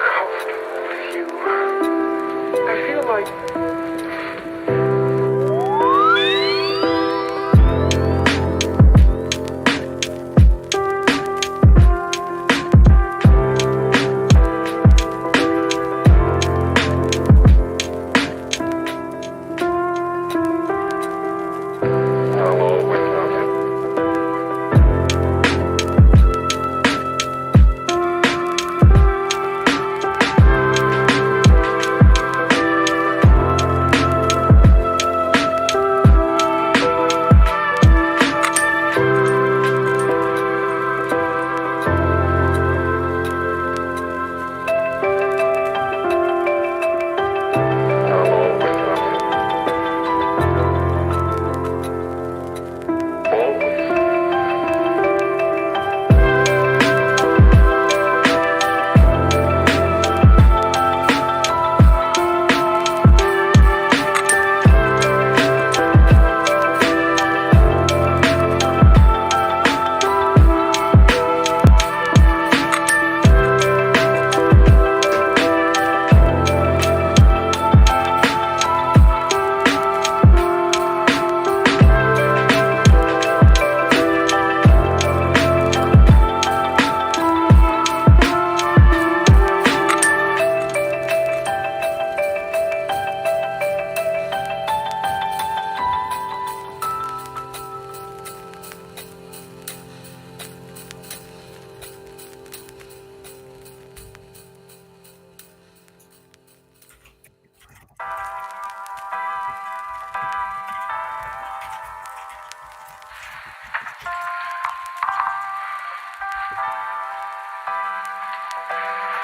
comfortable with you. I feel like I'll always love you. I'll always love you. Always.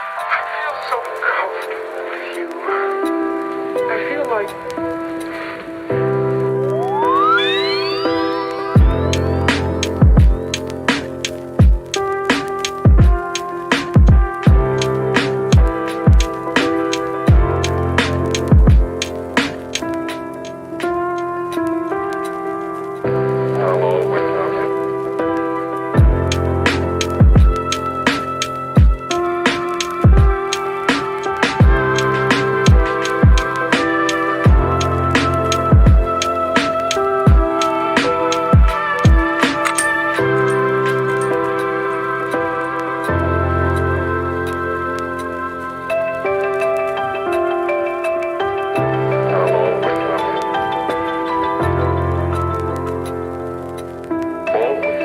I feel so comfortable with you. I feel like I'll always love you. I'll always love you. Always.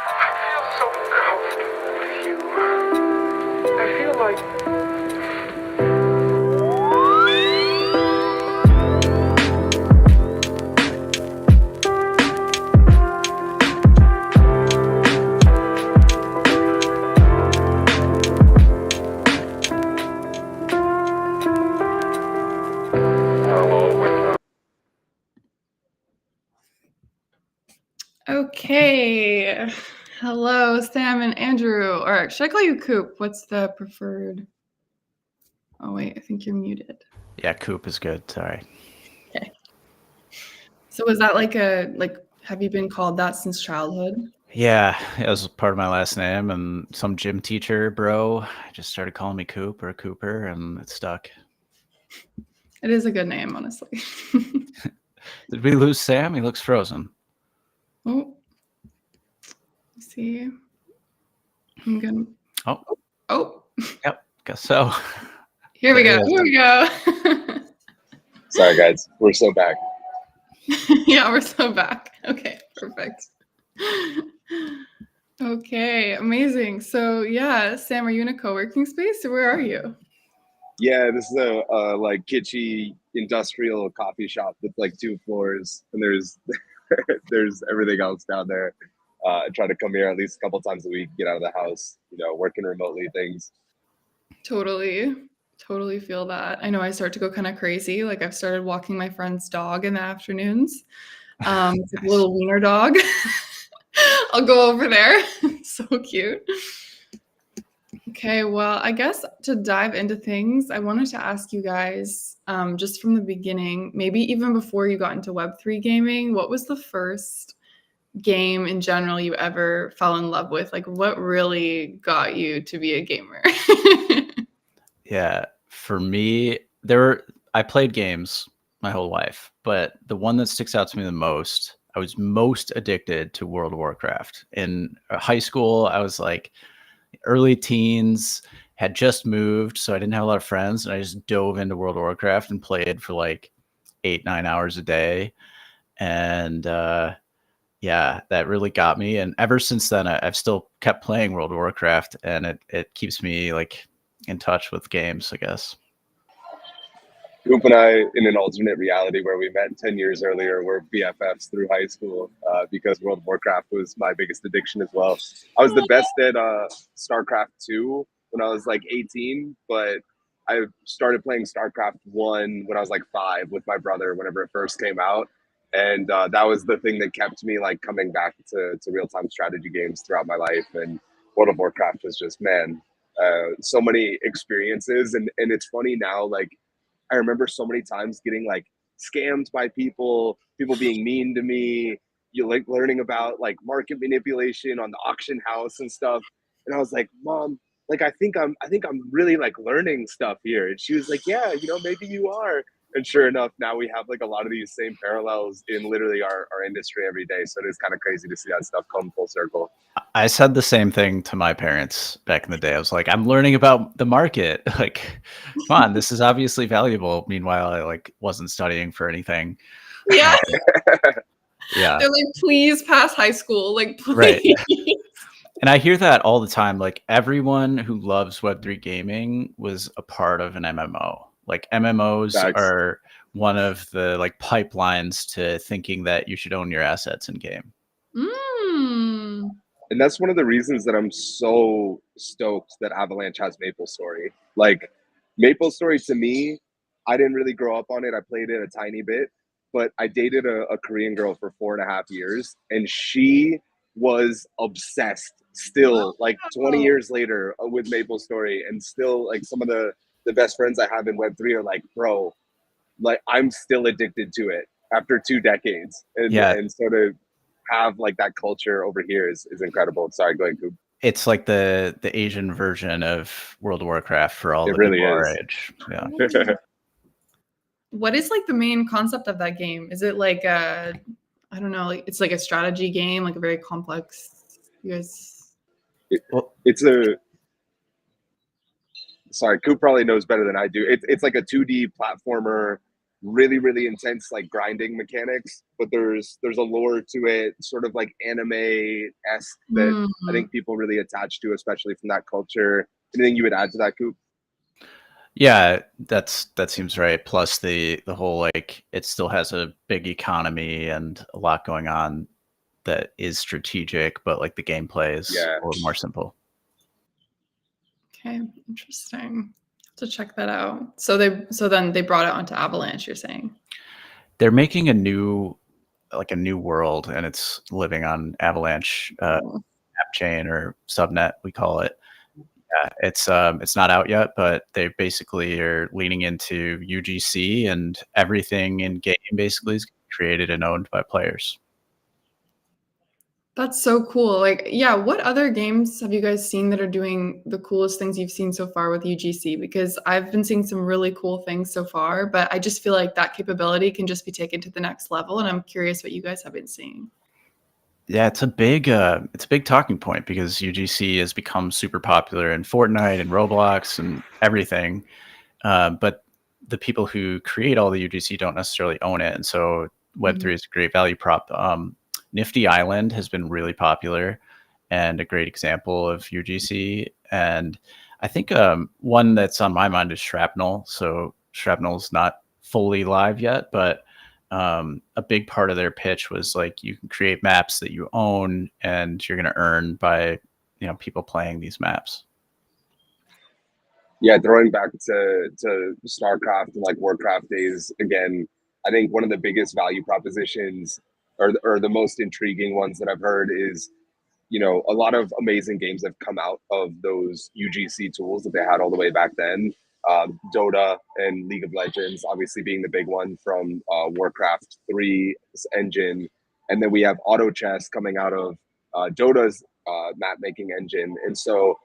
I feel so comfortable with you. I feel like I'll always love Okay. Hello, Sam and Andrew. Or should I call you Coop? What's the preferred? Oh, wait, I think you're muted. Yeah, Coop is good. Sorry. Okay. So was that have you been called that since childhood? Yeah, it was part of my last name, and some gym teacher bro just started calling me Coop or Cooper, and it stuck. It is a good name, honestly. Did we lose Sam? He looks frozen. Oh. Let's see. I'm gonna. Oh, Oh, yep. Guess so. here we There go. it is. Here we go. Sorry, guys. We're so back. Yeah, we're so back. Okay, perfect. Okay, amazing. So yeah, Sam, are you in a co-working space or where are you? Yeah, this is a like kitschy industrial coffee shop with like 2 floors, and there's there's everything else down there. I try to come here at least a couple times a week, get out of the house, working remotely things. Totally, totally feel that. I know I start to go kind of crazy. Like I've started walking my friend's dog in the afternoons. It's like a little wiener dog. I'll go over there. So cute. Okay, well, I guess to dive into things, I wanted to ask you guys, just from the beginning, maybe even before you got into Web3 gaming, what was the first game in general you ever fell in love with? Like, what really got you to be a gamer? Yeah, for me, I played games my whole life, but the one that sticks out to me the most, I was most addicted to World of Warcraft. In high school, I was like early teens, had just moved, so I didn't have a lot of friends, and I just dove into World of Warcraft and played for like 8, 9 hours a day. And yeah, that really got me. And ever since then, I've still kept playing World of Warcraft, and it keeps me like in touch with games, I guess. Coop and I, in an alternate reality where we met 10 years earlier, were BFFs through high school because World of Warcraft was my biggest addiction as well. I was the best at StarCraft 2 when I was like 18, but I started playing StarCraft 1 when I was like 5 with my brother whenever it first came out. And that was the thing that kept me like coming back to real-time strategy games throughout my life. And World of Warcraft was just, man, so many experiences. And it's funny now, like, I remember so many times getting like scammed by people being mean to me, you like learning about like market manipulation on the auction house and stuff. And I was like, Mom, like I think I'm really like learning stuff here. And she was like, yeah, maybe you are. And sure enough, now we have like a lot of these same parallels in literally our industry every day. So it is kind of crazy to see that stuff come full circle. I said the same thing to my parents back in the day. I was like, I'm learning about the market. Like, come on, this is obviously valuable. Meanwhile, I like wasn't studying for anything. Yeah. Yeah. They're like, please pass high school. Like, please. Right. And I hear that all the time. Like everyone who loves Web3 gaming was a part of an MMO. Like MMOs Facts. are one of the like pipelines to thinking that you should own your assets in game. Mm. And that's one of the reasons that I'm so stoked that Avalanche has MapleStory. Like MapleStory to me, I didn't really grow up on it. I played it a tiny bit, but I dated a Korean girl for 4.5 years, and she was obsessed still, like 20 years later with MapleStory. And still like some of the best friends I have in Web3 are like, bro, like I'm still addicted to it after 2 decades. And, Yeah. and sort of have like that culture over here is incredible. Sorry, go ahead, Coop. It's like the Asian version of World of Warcraft for all It the really people our is. age. Yeah. What is like the main concept of that game? Is it like I don't know, like it's like a strategy game, like a very complex, you guys? It's a, sorry, Coop probably knows better than I do. It's like a 2D platformer, really, really intense like grinding mechanics, but there's a lore to it, sort of like anime-esque that I think people really attach to, especially from that culture. Anything you would add to that, Coop? Yeah, that seems right. Plus the whole like it still has a big economy and a lot going on that is strategic, but like the gameplay is a little more simple. Okay, interesting. To check that out. So then they brought it onto Avalanche, you're saying? They're making a new world, and it's living on Avalanche app chain or subnet, we call it. Yeah, it's not out yet, but they basically are leaning into UGC, and everything in game basically is created and owned by players. That's so cool. Like, yeah, what other games have you guys seen that are doing the coolest things you've seen so far with UGC? Because I've been seeing some really cool things so far, but I just feel like that capability can just be taken to the next level. And I'm curious what you guys have been seeing. Yeah, it's a big talking point because UGC has become super popular in Fortnite and Roblox and everything. But the people who create all the UGC don't necessarily own it, and so Web3 is a great value prop. Nifty Island has been really popular and a great example of UGC. And I think one that's on my mind is Shrapnel. So Shrapnel's not fully live yet, but a big part of their pitch was like you can create maps that you own and you're going to earn by people playing these maps. Yeah, throwing back to StarCraft and like Warcraft days again, I think one of the biggest value propositions or the most intriguing ones that I've heard is, a lot of amazing games have come out of those UGC tools that they had all the way back then. Dota and League of Legends, obviously being the big one from Warcraft 3's engine. And then we have Auto Chess coming out of Dota's map making engine. And so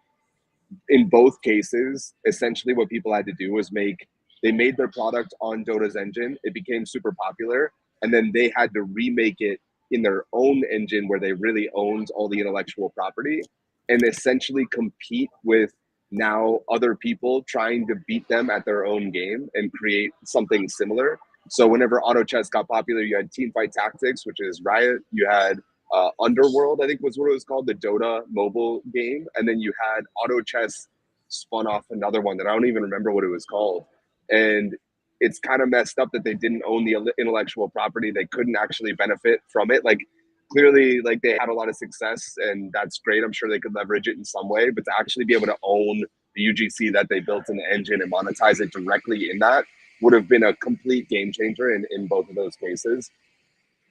in both cases, essentially what people had to do was they made their product on Dota's engine. It became super popular. And then they had to remake it in their own engine where they really owned all the intellectual property and essentially compete with now other people trying to beat them at their own game and create something similar. So whenever Auto Chess got popular, you had Teamfight Tactics, which is Riot. You had Underworld, I think was what it was called, the Dota mobile game. And then you had Auto Chess spun off another one that I don't even remember what it was called. And it's kind of messed up that they didn't own the intellectual property. They couldn't actually benefit from it. Like clearly, like they had a lot of success and that's great. I'm sure they could leverage it in some way, but to actually be able to own the UGC that they built in the engine and monetize it directly in that would have been a complete game changer in both of those cases.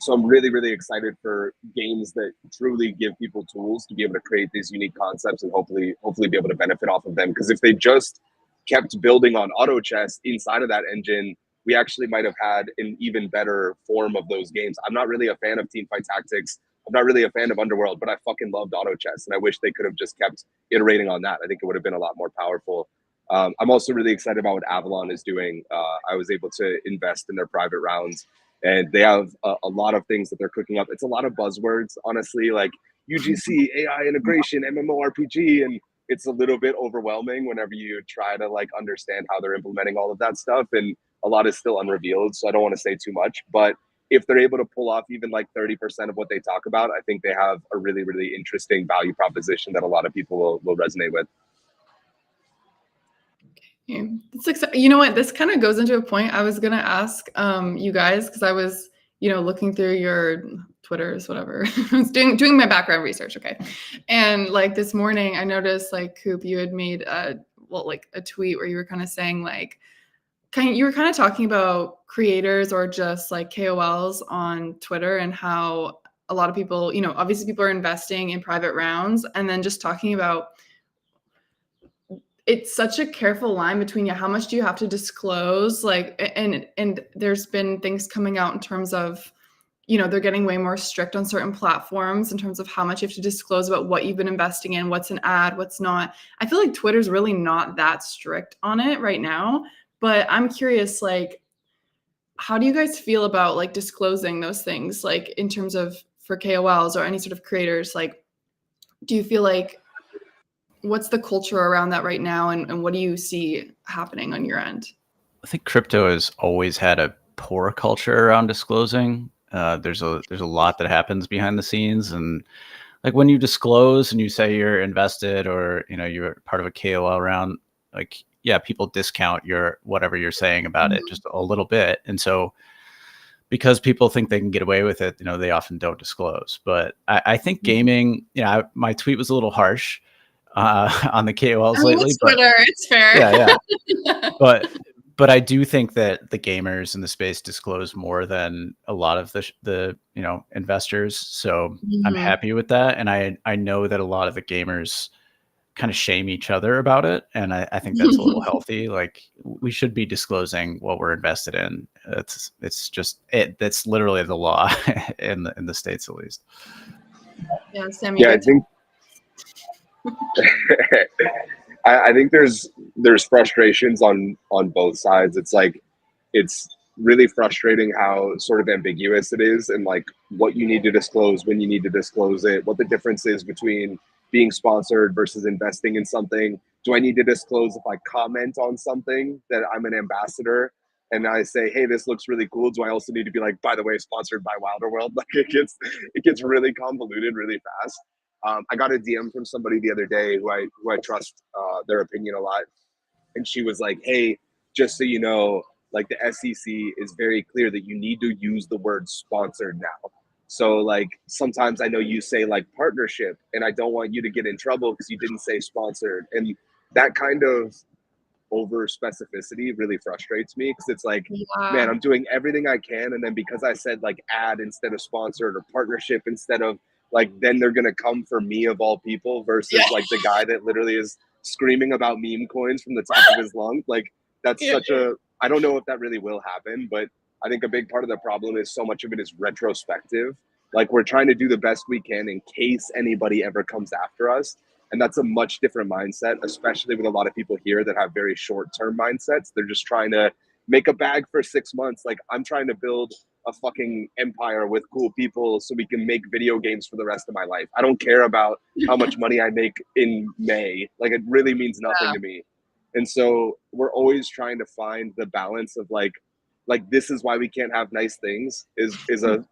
So I'm really, really excited for games that truly give people tools to be able to create these unique concepts and hopefully be able to benefit off of them. Because if they just kept building on Auto Chess inside of that engine, we actually might have had an even better form of those games. I'm not really a fan of Teamfight Tactics. I'm not really a fan of Underworld, but I fucking loved Auto Chess. And I wish they could have just kept iterating on that. I think it would have been a lot more powerful. I'm also really excited about what Avalon is doing. I was able to invest in their private rounds, and they have a lot of things that they're cooking up. It's a lot of buzzwords, honestly, like UGC, AI integration, MMORPG, and it's a little bit overwhelming whenever you try to like understand how they're implementing all of that stuff, and a lot is still unrevealed. So I don't want to say too much, but if they're able to pull off even like 30% of what they talk about, I think they have a really, really interesting value proposition that a lot of people will resonate with. You know what? This kind of goes into a point I was gonna ask you guys because I was, looking through your Twitters, whatever. I was doing my background research, okay. And like this morning, I noticed like Coop, you had made a tweet where you were kind of saying like, you were kind of talking about creators or just like KOLs on Twitter and how a lot of people, obviously people are investing in private rounds, and then just talking about it's such a careful line between how much do you have to disclose, like, and there's been things coming out in terms of, they're getting way more strict on certain platforms in terms of how much you have to disclose about what you've been investing in, what's an ad, what's not. I feel like Twitter's really not that strict on it right now, but I'm curious, like, how do you guys feel about like disclosing those things, like in terms of for KOLs or any sort of creators? Like, do you feel like what's the culture around that right now, and what do you see happening on your end? I think crypto has always had a poor culture around disclosing. There's a lot that happens behind the scenes, and like when you disclose and you say you're invested or you're part of a KOL round, like people discount your whatever you're saying about it just a little bit, and so because people think they can get away with it, they often don't disclose. But I think gaming, my tweet was a little harsh on the KOLs lately. Twitter, it's fair. Yeah. But I do think that the gamers in the space disclose more than a lot of the investors. So I'm happy with that. And I know that a lot of the gamers kind of shame each other about it. And I think that's a little healthy. Like we should be disclosing what we're invested in. That's literally the law in the States, at least. Yeah, Sam, I think I think there's frustrations on both sides. It's like it's really frustrating how sort of ambiguous it is, and like what you need to disclose, when you need to disclose it, what the difference is between being sponsored versus investing in something. Do I need to disclose if I comment on something that I'm an ambassador and I say, hey, this looks really cool? Do I also need to be like, by the way, sponsored by Wilder World? Like it gets really convoluted really fast. I got a DM from somebody the other day who I trust their opinion a lot, and she was like, hey, just so you know, like the SEC is very clear that you need to use the word sponsored now. So like sometimes I know you say like partnership, and I don't want you to get in trouble because you didn't say sponsored. And that kind of over specificity really frustrates me, because it's like, man, Yeah. I'm doing everything I can, and then because I said like ad instead of sponsored, or partnership instead of, like, then they're gonna come for me of all people, Yeah. versus like the guy that literally is screaming about meme coins from the top of his lungs. Like that's Yeah. such a, I don't know if that really will happen, but I think a big part of the problem is so much of it is retrospective. Like we're trying to do the best we can in case anybody ever comes after us. And that's a much different mindset, especially with a lot of people here that have very short-term mindsets. They're just trying to make a bag for 6 months. Like I'm trying to build a fucking empire with cool people so we can make video games for the rest of my life. I don't care about how much money I make in May. Like it really means nothing to me. And so we're always trying to find the balance of like this is why we can't have nice things is a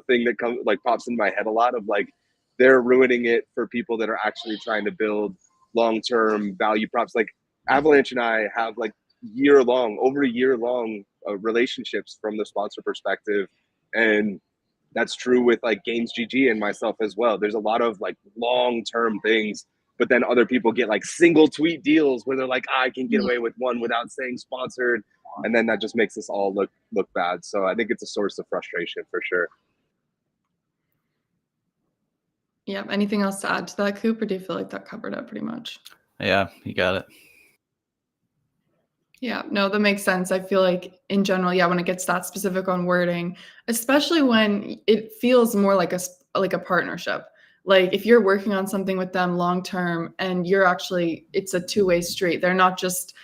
thing that comes like pops in my head a lot, of like they're ruining it for people that are actually trying to build long-term value props. Like Avalanche and I have like over a year long relationships from the sponsor perspective. And that's true with like Games GG and myself as well. There's a lot of like long-term things, but then other people get like single tweet deals where they're like, I can get away with one without saying sponsored. And then that just makes us all look bad. So I think it's a source of frustration for sure. Yeah. Anything else to add to that, Coop, or do you feel like that covered it pretty much? Yeah, you got it. Yeah, no, that makes sense. I feel like in general, yeah, when it gets that specific on wording, especially when it feels more like a partnership. Like if you're working on something with them long term and you're actually, it's a two-way street. They're not just,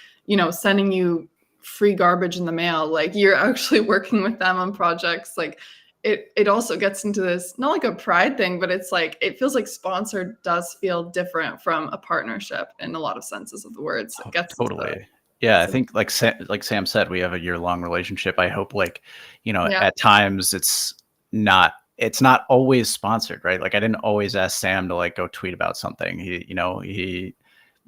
sending you free garbage in the mail. Like you're actually working with them on projects. Like it also gets into this, not like a pride thing, but it's like it feels like sponsored does feel different from a partnership in a lot of senses of the words. It gets into the, Totally. Yeah, I think like Sam said, we have a year-long relationship. I hope Yeah. at times it's not always sponsored, right? Like I didn't always ask Sam to like go tweet about something.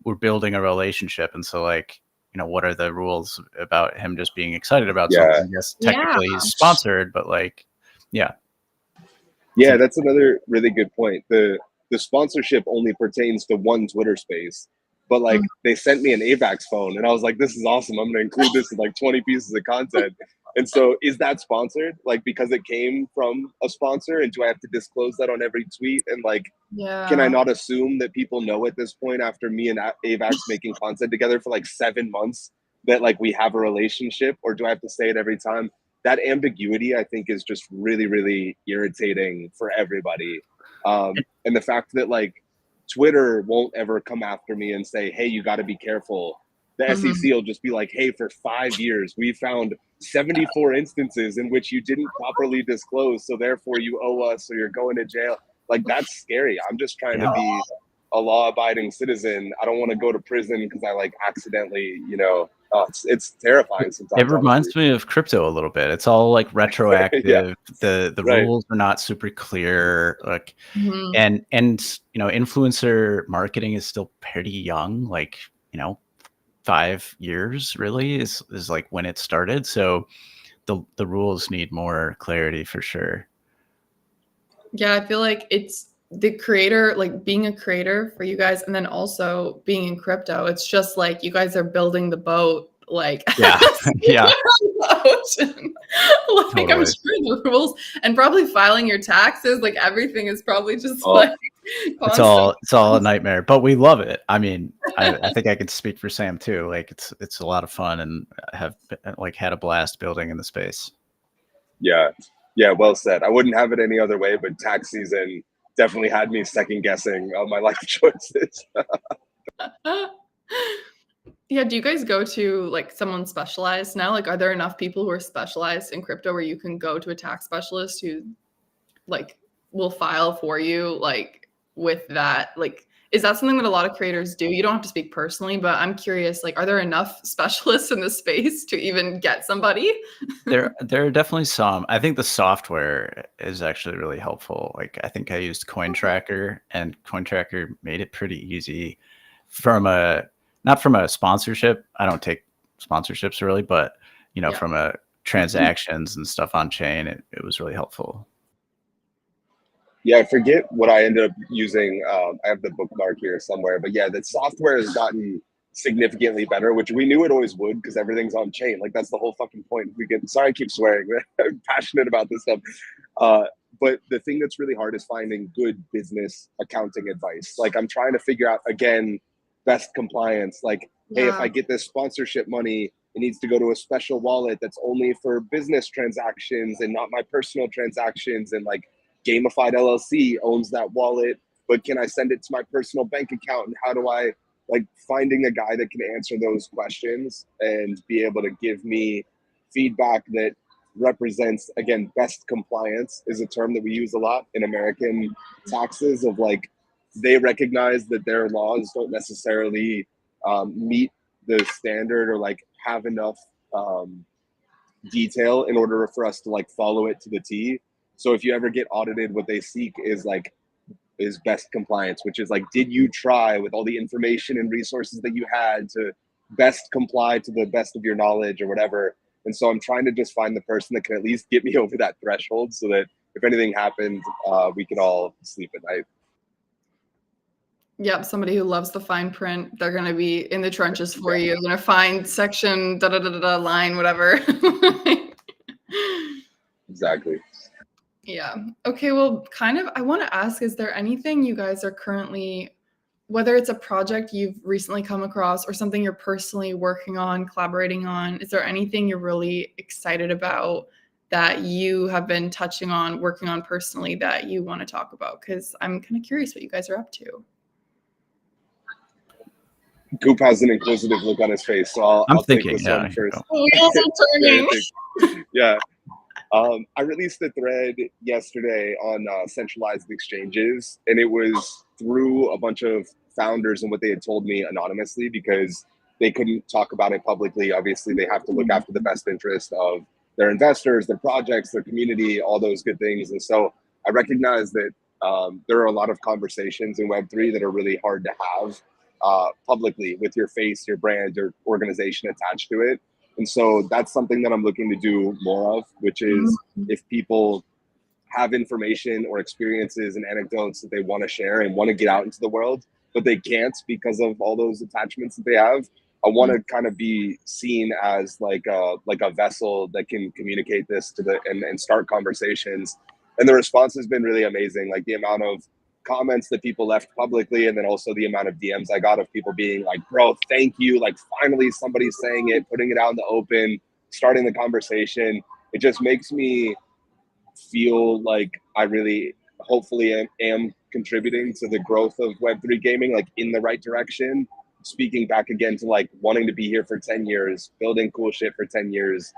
We're building a relationship, and so like, what are the rules about him just being excited about Yeah. something? Yes, technically he's sponsored, but like, yeah. Yeah, that's another really good point. The sponsorship only pertains to one Twitter space, but like they sent me an AVAX phone, and I was like, this is awesome. I'm gonna include this in like 20 pieces of content. And so is that sponsored? Like because it came from a sponsor, and do I have to disclose that on every tweet? And like, can I not assume that people know at this point, after me and AVAX making content together for like 7 months, that like we have a relationship? Or do I have to say it every time? That ambiguity, I think, is just really, really irritating for everybody. And the fact that like Twitter won't ever come after me and say, hey, you got to be careful. The SEC will just be like, hey, for 5 years, we found 74 instances in which you didn't properly disclose. So therefore you owe us, or you're going to jail. Like that's scary. I'm just trying to be a law-abiding citizen. I don't want to go to prison because I like accidentally, it's terrifying sometimes. It reminds me of crypto a little bit. It's all like retroactive. Yeah. The Right. rules are not super clear. Like, and influencer marketing is still pretty young. Like, 5 years really is like when it started. So the rules need more clarity for sure. Yeah, I feel like it's the creator, like being a creator for you guys, and then also being in crypto. It's just like you guys are building the boat, like yeah. ocean. Like Totally. I'm sure the rules and probably filing your taxes, like everything is probably just like it's all a nightmare, but we love it. I mean, I think I could speak for Sam too. Like it's a lot of fun, and have like had a blast building in the space. Yeah, well said. I wouldn't have it any other way, but tax season definitely had me second guessing my life choices. Yeah, do you guys go to like someone specialized now? Like, are there enough people who are specialized in crypto where you can go to a tax specialist who like will file for you like with that? Like, is that something that a lot of creators do? You don't have to speak personally, but I'm curious, like, are there enough specialists in the space to even get somebody? There are definitely some. I think the software is actually really helpful. Like I think I used CoinTracker, and CoinTracker made it pretty easy from a not from a sponsorship. I don't take sponsorships really, but you know, Yeah. from a transactions and stuff on chain, it was really helpful. Yeah, I forget what I ended up using. I have the bookmark here somewhere, but yeah, the software has gotten significantly better, which we knew it always would because everything's on chain. Like that's the whole fucking point. We get sorry, I keep swearing. I'm passionate about this stuff. But the thing that's really hard is finding good business accounting advice. Like I'm trying to figure out again, best compliance. Like, hey, if I get this sponsorship money, it needs to go to a special wallet that's only for business transactions and not my personal transactions. And like Gamified LLC owns that wallet, but can I send it to my personal bank account? And how do I like finding a guy that can answer those questions and be able to give me feedback that represents, again, best compliance is a term that we use a lot in American taxes of like, they recognize that their laws don't necessarily meet the standard or like have enough detail in order for us to like follow it to the T. So if you ever get audited, what they seek is like is best compliance, which is like, did you try with all the information and resources that you had to best comply to the best of your knowledge or whatever? And so I'm trying to just find the person that can at least get me over that threshold so that if anything happened, we could all sleep at night. Yep, somebody who loves the fine print. They're going to be in the trenches for you. They're going to find section, line, whatever. Exactly. Yeah. Okay, well, kind of, I want to ask, is there anything you guys are currently, whether it's a project you've recently come across or something you're personally working on, collaborating on, is there anything you're really excited about that you have been touching on, working on personally that you want to talk about? Because I'm kind of curious what you guys are up to. Goop has an inquisitive look on his face, so I'll take this one first. Wheels are turning. Yeah. I released a thread yesterday on centralized exchanges, and it was through a bunch of founders and what they had told me anonymously because they couldn't talk about it publicly. Obviously, they have to look after the best interest of their investors, their projects, their community, all those good things. And so I recognize that there are a lot of conversations in Web3 that are really hard to have publicly with your face, your brand, your organization attached to it. And so that's something that I'm looking to do more of, which is if people have information or experiences and anecdotes that they want to share and want to get out into the world, but they can't because of all those attachments that they have, I want to kind of be seen as like a vessel that can communicate this to and start conversations. And the response has been really amazing. Like the amount of comments that people left publicly, and then also the amount of DMs I got of people being like, bro, thank you. Like finally somebody's saying it, putting it out in the open, starting the conversation. It just makes me feel like I really hopefully am contributing to the growth of Web3 gaming, like in the right direction. Speaking back again to like wanting to be here for 10 years, building cool shit for 10 years,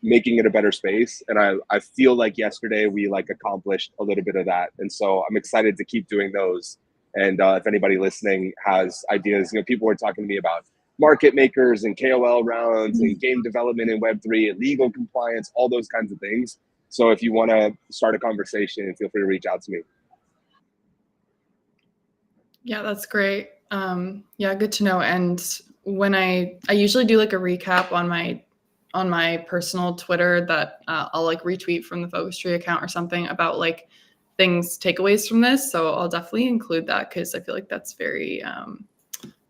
making it a better space. And I feel like yesterday we like accomplished a little bit of that. And so I'm excited to keep doing those. And if anybody listening has ideas, you know, people were talking to me about market makers and KOL rounds and game development in Web3 and legal compliance, all those kinds of things. So if you want to start a conversation, feel free to reach out to me. Yeah, that's great. Yeah, good to know. And when I usually do like a recap on my personal Twitter that I'll like retweet from the Focus Tree account or something about like things, takeaways from this. So I'll definitely include that because I feel like that's very,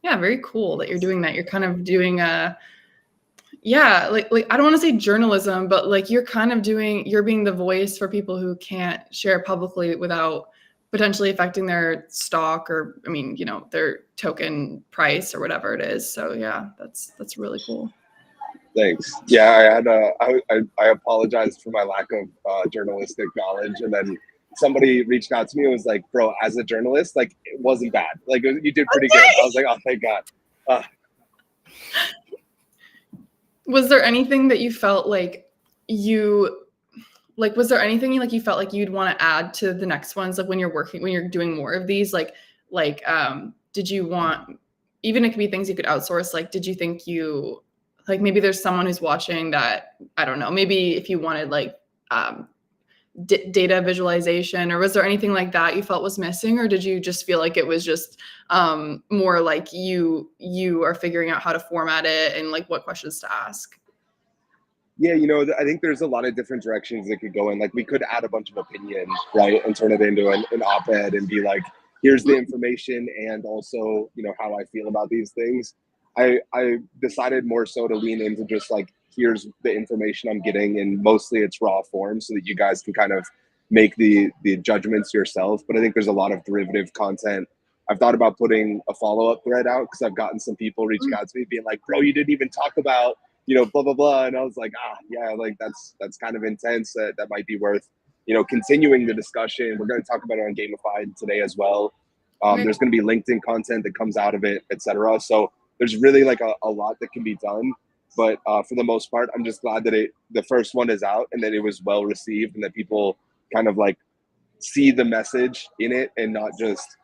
very cool that you're doing that. You're kind of doing like I don't want to say journalism, but like you're being the voice for people who can't share publicly without potentially affecting their stock or, I mean, you know, their token price or whatever it is. So yeah, that's really cool. Thanks. Yeah, I apologized for my lack of journalistic knowledge, and then somebody reached out to me and was like, "Bro, as a journalist, like it wasn't bad. Like you did pretty good." I was like, "Oh, thank God." Was there anything that you felt like was there anything you felt like you'd want to add to the next ones? Like when you're doing more of these, did you want, even it could be things you could outsource, like, did you think maybe there's someone who's watching that, I don't know, maybe if you wanted data visualization, or was there anything like that you felt was missing, or did you just feel like it was just more like you are figuring out how to format it and like what questions to ask? Yeah, I think there's a lot of different directions it could go in. Like we could add a bunch of opinion, right, and turn it into an op-ed and be like, here's the information and also, how I feel about these things. I decided more so to lean into just like, here's the information I'm getting, and mostly it's raw form so that you guys can kind of make the judgments yourself. But I think there's a lot of derivative content. I've thought about putting a follow-up thread out because I've gotten some people reaching out to me being like, bro, you didn't even talk about blah, blah, blah. And I was like, yeah, like that's kind of intense. That might be worth, continuing the discussion. We're going to talk about it on Gamified today as well. There's going to be LinkedIn content that comes out of it, etc. So there's really like a lot that can be done. But for the most part, I'm just glad that the first one is out and that it was well received and that people kind of like see the message in it and not just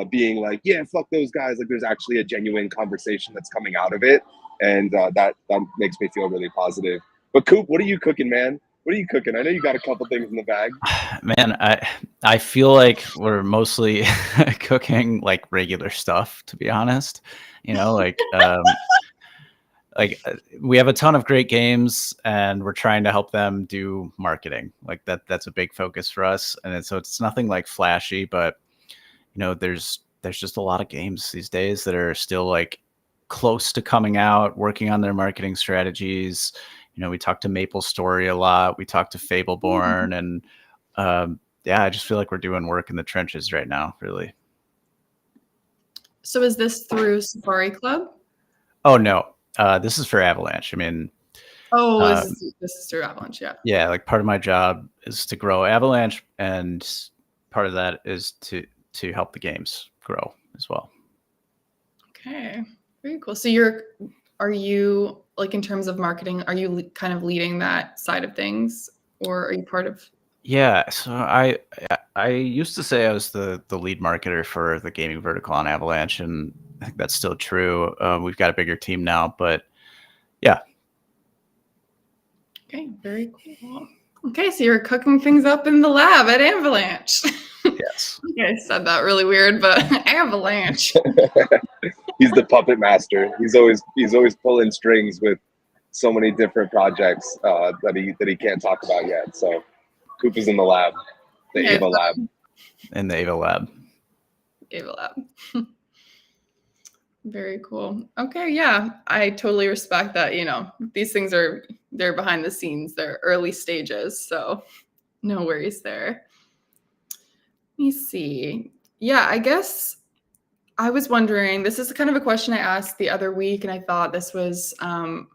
being like, yeah, fuck those guys. Like there's actually a genuine conversation that's coming out of it. And that makes me feel really positive. But Coop, what are you cooking, man? What are you cooking? I know you got a couple things in the bag. Man, I feel like we're mostly cooking like regular stuff, to be honest. We have a ton of great games and we're trying to help them do marketing. Like that's a big focus for us. And so it's nothing like flashy, but there's just a lot of games these days that are still like close to coming out, working on their marketing strategies. We talk to MapleStory a lot. We talk to Fableborn, and I just feel like we're doing work in the trenches right now, really. So is this through Safari Club? Oh no, this is for Avalanche. I mean, this is through Avalanche, yeah. Yeah, like part of my job is to grow Avalanche, and part of that is to help the games grow as well. Okay. Very cool. So are you like, in terms of marketing, are you kind of leading that side of things, or are you part of? Yeah. So I used to say I was the lead marketer for the gaming vertical on Avalanche, and I think that's still true. We've got a bigger team now, but yeah. Okay. Very cool. Okay. So you're cooking things up in the lab at Avalanche. Yes. I said that really weird, but Avalanche. He's the puppet master. He's always pulling strings with so many different projects that he can't talk about yet. So Coop is in the lab, the Ava lab. In the Ava lab. Ava lab. Very cool. Okay, yeah, I totally respect that. These things they're behind the scenes, they're early stages, so no worries there. Let me see. Yeah, I guess I was wondering, this is kind of a question I asked the other week, and I thought this was kind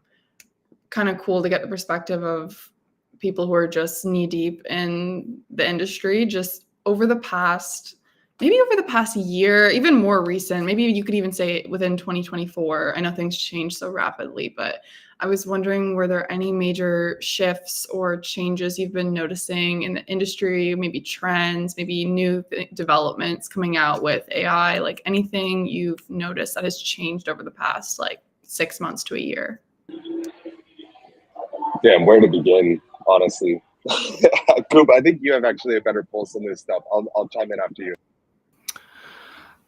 of cool to get the perspective of people who are just knee deep in the industry, just over the past year, even more recent, maybe you could even say within 2024. I know things change so rapidly, but I was wondering, were there any major shifts or changes you've been noticing in the industry, maybe trends, maybe new developments coming out with AI, like anything you've noticed that has changed over the past like 6 months to a year? Damn, where to begin, honestly. Coop, I think you have actually a better pulse on this stuff. I'll chime in after you.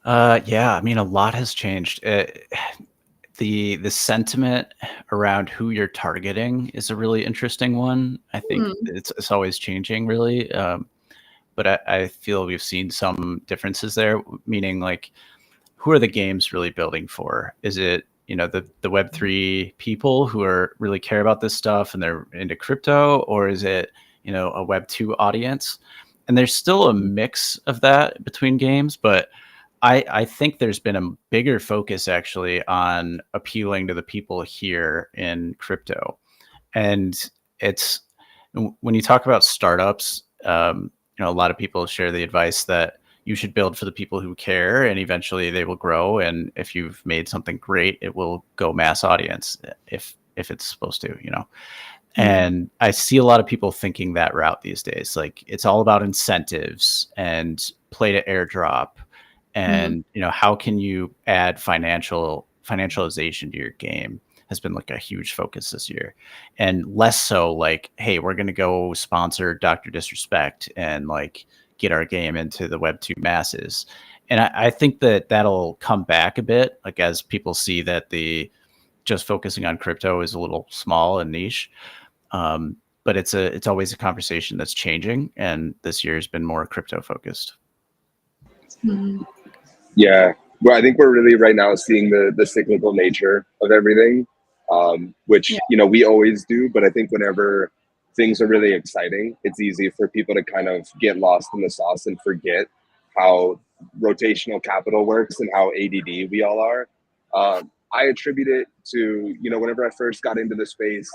Yeah, I mean, a lot has changed. The sentiment around who you're targeting is a really interesting one. I think it's always changing, really. But I feel we've seen some differences there, meaning like, who are the games really building for? Is it, the Web3 people who really care about this stuff and they're into crypto, or is it, a Web2 audience? And there's still a mix of that between games, but I think there's been a bigger focus actually on appealing to the people here in crypto. And when you talk about startups, a lot of people share the advice that, you should build for the people who care, and eventually they will grow. And if you've made something great, it will go mass audience if it's supposed to, you know. And I see a lot of people thinking that route these days. Like, it's all about incentives and play to airdrop, and you know, how can you add financialization to your game has been like a huge focus this year, and less so like, hey, we're going to go sponsor Dr. Disrespect and like get our game into the Web2 masses. And I think that that'll come back a bit, like as people see that the just focusing on crypto is a little small and niche. But it's always a conversation that's changing, and this year has been more crypto focused. Yeah, well, I think we're really right now seeing the cyclical nature of everything, which you know, we always do. But I think whenever things are really exciting, it's easy for people to kind of get lost in the sauce and forget how rotational capital works and how ADD we all are. I attribute it to, you know, whenever I first got into the space,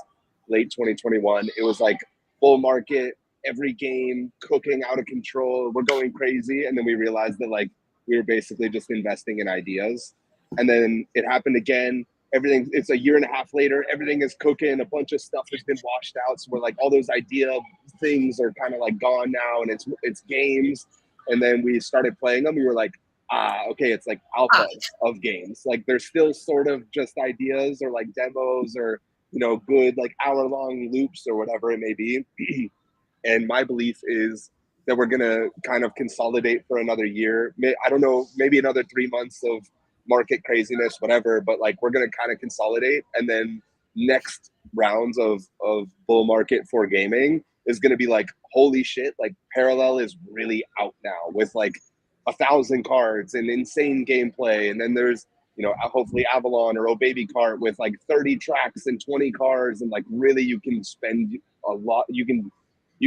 late 2021, it was like bull market, every game cooking out of control, we're going crazy. And then we realized that like we were basically just investing in ideas. And then it happened again. Everything, it's a year and a half later, everything is cooking, a bunch of stuff has been washed out. So we're like, all those idea things are kind of like gone now, and it's games. And then we started playing them. We were like, okay, it's like alpha of games. Like, they're still sort of just ideas or like demos or, you know, good like hour-long loops or whatever it may be. And my belief is that we're gonna kind of consolidate for another year. I don't know, maybe another 3 months of market craziness, whatever, but like we're gonna kind of consolidate, and then next rounds of bull market for gaming is gonna be like, holy shit, like Parallel is really out now with like 1,000 cards and insane gameplay. And then there's, you know, hopefully Avalon or Oh Baby Cart with like 30 tracks and 20 cars, and like really you can spend a lot, you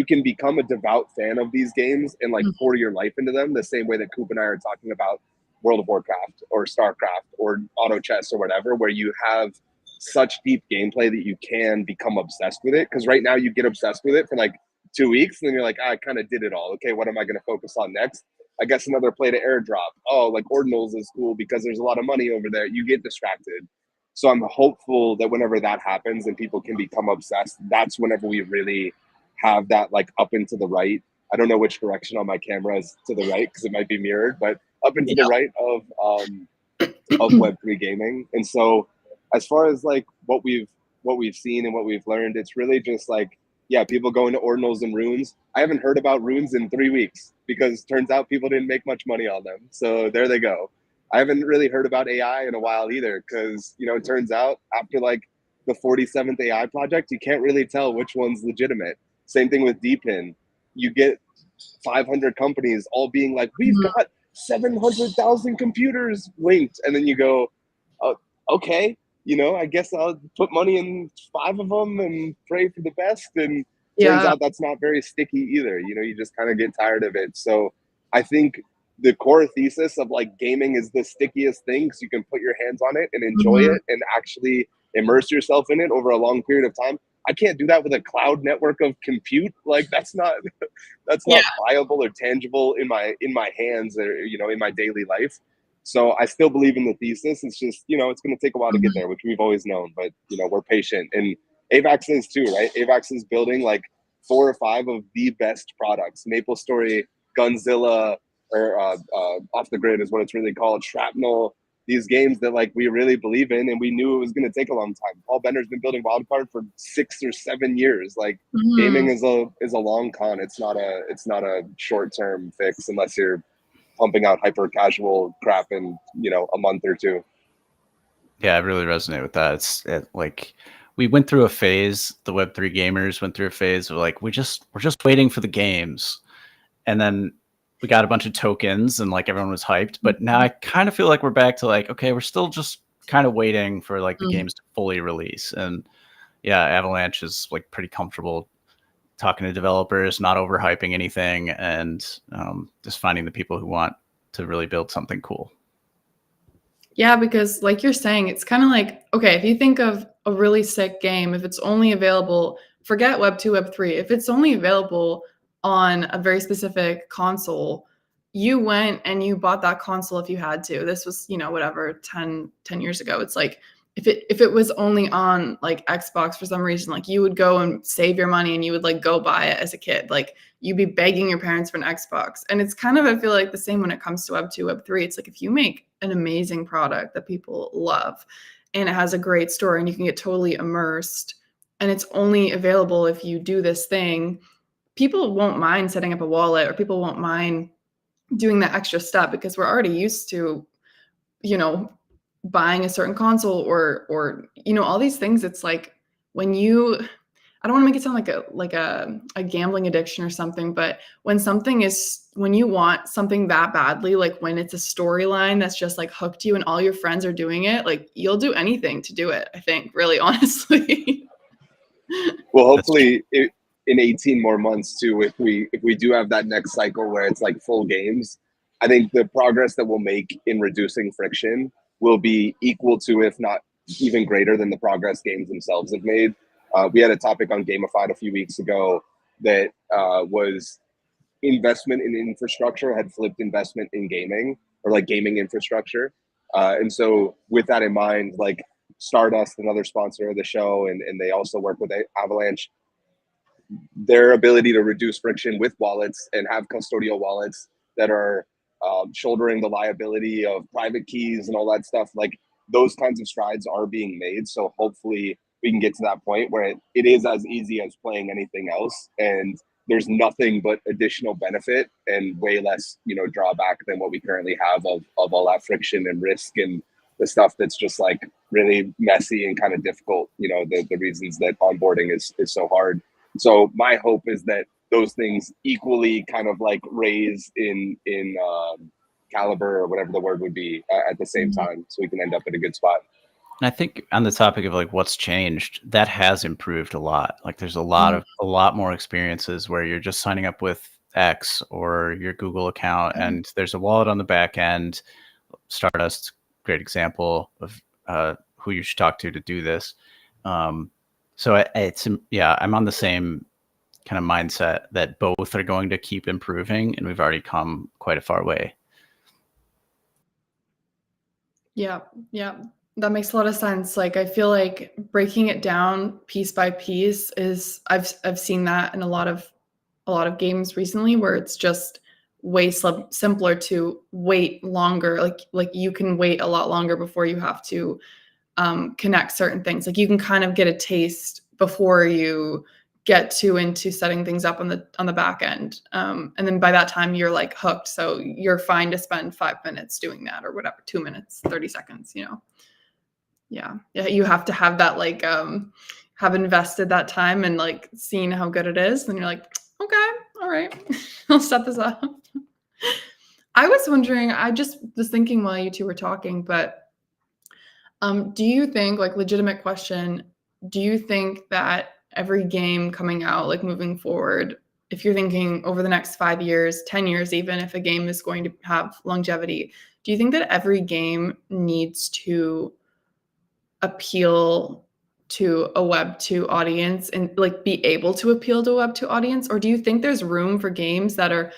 can become a devout fan of these games and like pour your life into them, the same way that Coop and I are talking about World of Warcraft or StarCraft or auto chess or whatever, where you have such deep gameplay that you can become obsessed with it. Because right now you get obsessed with it for like 2 weeks, and then you're like, I kind of did it all. Okay, what am I going to focus on next? I guess another play to airdrop. Oh, like Ordinals is cool because there's a lot of money over there. You get distracted. So I'm hopeful that whenever that happens and people can become obsessed, that's whenever we really have that like up and to the right. I don't know which direction on my camera is to the right because it might be mirrored, but up and to the right of Web3 gaming. And so as far as like what we've seen and what we've learned, it's really just like, yeah, people going to Ordinals and Runes. I haven't heard about Runes in 3 weeks because turns out people didn't make much money on them. So there they go. I haven't really heard about AI in a while either because, you know, it turns out after like the 47th AI project, you can't really tell which one's legitimate. Same thing with DPIN. You get 500 companies all being like, we've got 700,000 computers linked. And then you go, oh, okay, you know, I guess I'll put money in 5 of them and pray for the best. And turns out that's not very sticky either. You know, you just kind of get tired of it. So I think the core thesis of like gaming is the stickiest thing because you can put your hands on it and enjoy it and actually immerse yourself in it over a long period of time. I can't do that with a cloud network of compute. Like that's not viable or tangible in my hands or, you know, in my daily life. So I still believe in the thesis. It's just, you know, it's going to take a while to get there, which we've always known, but you know, we're patient. And AVAX is too, right? AVAX is building like 4 or 5 of the best products. MapleStory, Gunzilla, or Off the Grid is what it's really called, Shrapnel, these games that like we really believe in, and we knew it was going to take a long time. Paul Bender's been building Wildcard for 6 or 7 years. Like gaming is a long con. It's not a short-term fix unless you're pumping out hyper casual crap in, you know, a month or 2. Yeah, I really resonate with that. Like we went through a phase, the Web3 gamers went through a phase of like we're just waiting for the games, and then we got a bunch of tokens and like everyone was hyped. But now I kind of feel like we're back to like, okay, we're still just kind of waiting for like the games to fully release. And yeah, Avalanche is like pretty comfortable talking to developers, not overhyping anything, and just finding the people who want to really build something cool. Yeah, because like you're saying, it's kind of like, okay, if you think of a really sick game, if it's only available, forget Web 2, Web 3, if it's only available on a very specific console, you went and you bought that console if you had to. This was, you know, whatever, 10 years ago. It's like if it was only on like Xbox for some reason, like you would go and save your money and you would like go buy it as a kid. Like you'd be begging your parents for an Xbox. And it's kind of, I feel like the same when it comes to Web 2, Web 3. It's like if you make an amazing product that people love and it has a great story and you can get totally immersed and it's only available if you do this thing, people won't mind setting up a wallet or people won't mind doing that extra step because we're already used to, you know, buying a certain console or you know, all these things. It's like when you, I don't want to make it sound like a gambling addiction or something, but when you want something that badly, like when it's a storyline that's just like hooked you and all your friends are doing it, like you'll do anything to do it, I think, really honestly. Well, hopefully in 18 more months too, if we do have that next cycle where it's like full games, I think the progress that we'll make in reducing friction will be equal to, if not even greater than, the progress games themselves have made. We had a topic on Gamified a few weeks ago that was investment in infrastructure had flipped investment in gaming, or like gaming infrastructure. And so with that in mind, like Stardust, another sponsor of the show, and they also work with Avalanche, their ability to reduce friction with wallets and have custodial wallets that are shouldering the liability of private keys and all that stuff, like those kinds of strides are being made. So hopefully we can get to that point where it is as easy as playing anything else, and there's nothing but additional benefit and way less, you know, drawback than what we currently have of all that friction and risk and the stuff that's just like really messy and kind of difficult, you know, the reasons that onboarding is so hard. So my hope is that those things equally kind of like raise in caliber, or whatever the word would be, at the same time, so we can end up at a good spot. And I think on the topic of like what's changed, that has improved a lot. Like there's a lot more experiences where you're just signing up with X or your Google account, and there's a wallet on the back end. Stardust, great example of who you should talk to do this. So I'm on the same kind of mindset that both are going to keep improving, and we've already come quite a far way. Yeah. That makes a lot of sense. Like I feel like breaking it down piece by piece is I've seen that in a lot of games recently where it's just way simpler to wait longer. Like you can wait a lot longer before you have to connect certain things. Like you can kind of get a taste before you get into setting things up on the back end. And then by that time you're like hooked. So you're fine to spend 5 minutes doing that or whatever, 2 minutes, 30 seconds, you know? Yeah. You have to have that, like, have invested that time and like seen how good it is. Then you're like, okay, all right, I'll set this up. I was wondering, I just was thinking while you two were talking, but do you think, like, legitimate question, do you think that every game coming out, like moving forward, if you're thinking over the next 5 years, 10 years, even if a game is going to have longevity, do you think that every game needs to appeal to a Web 2 audience and like be able to appeal to a Web 2 audience? Or do you think there's room for games that are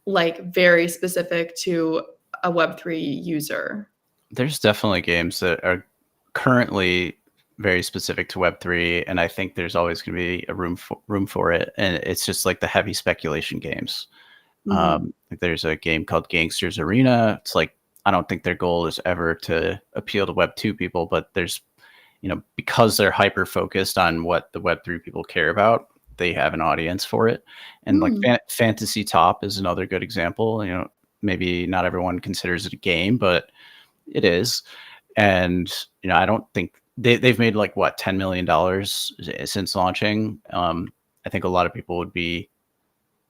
like very specific to a Web 3 user? There's definitely games that are currently very specific to Web3, and I think there's always going to be a room for it. And it's just like the heavy speculation games. Like there's a game called Gangsters Arena. It's like, I don't think their goal is ever to appeal to Web2 people, but there's, you know, because they're hyper focused on what the Web3 people care about, they have an audience for it. And like Fantasy Top is another good example. You know, maybe not everyone considers it a game, but it is. And, you know, I don't think they've made like what, $10 million since launching. I think a lot of people would be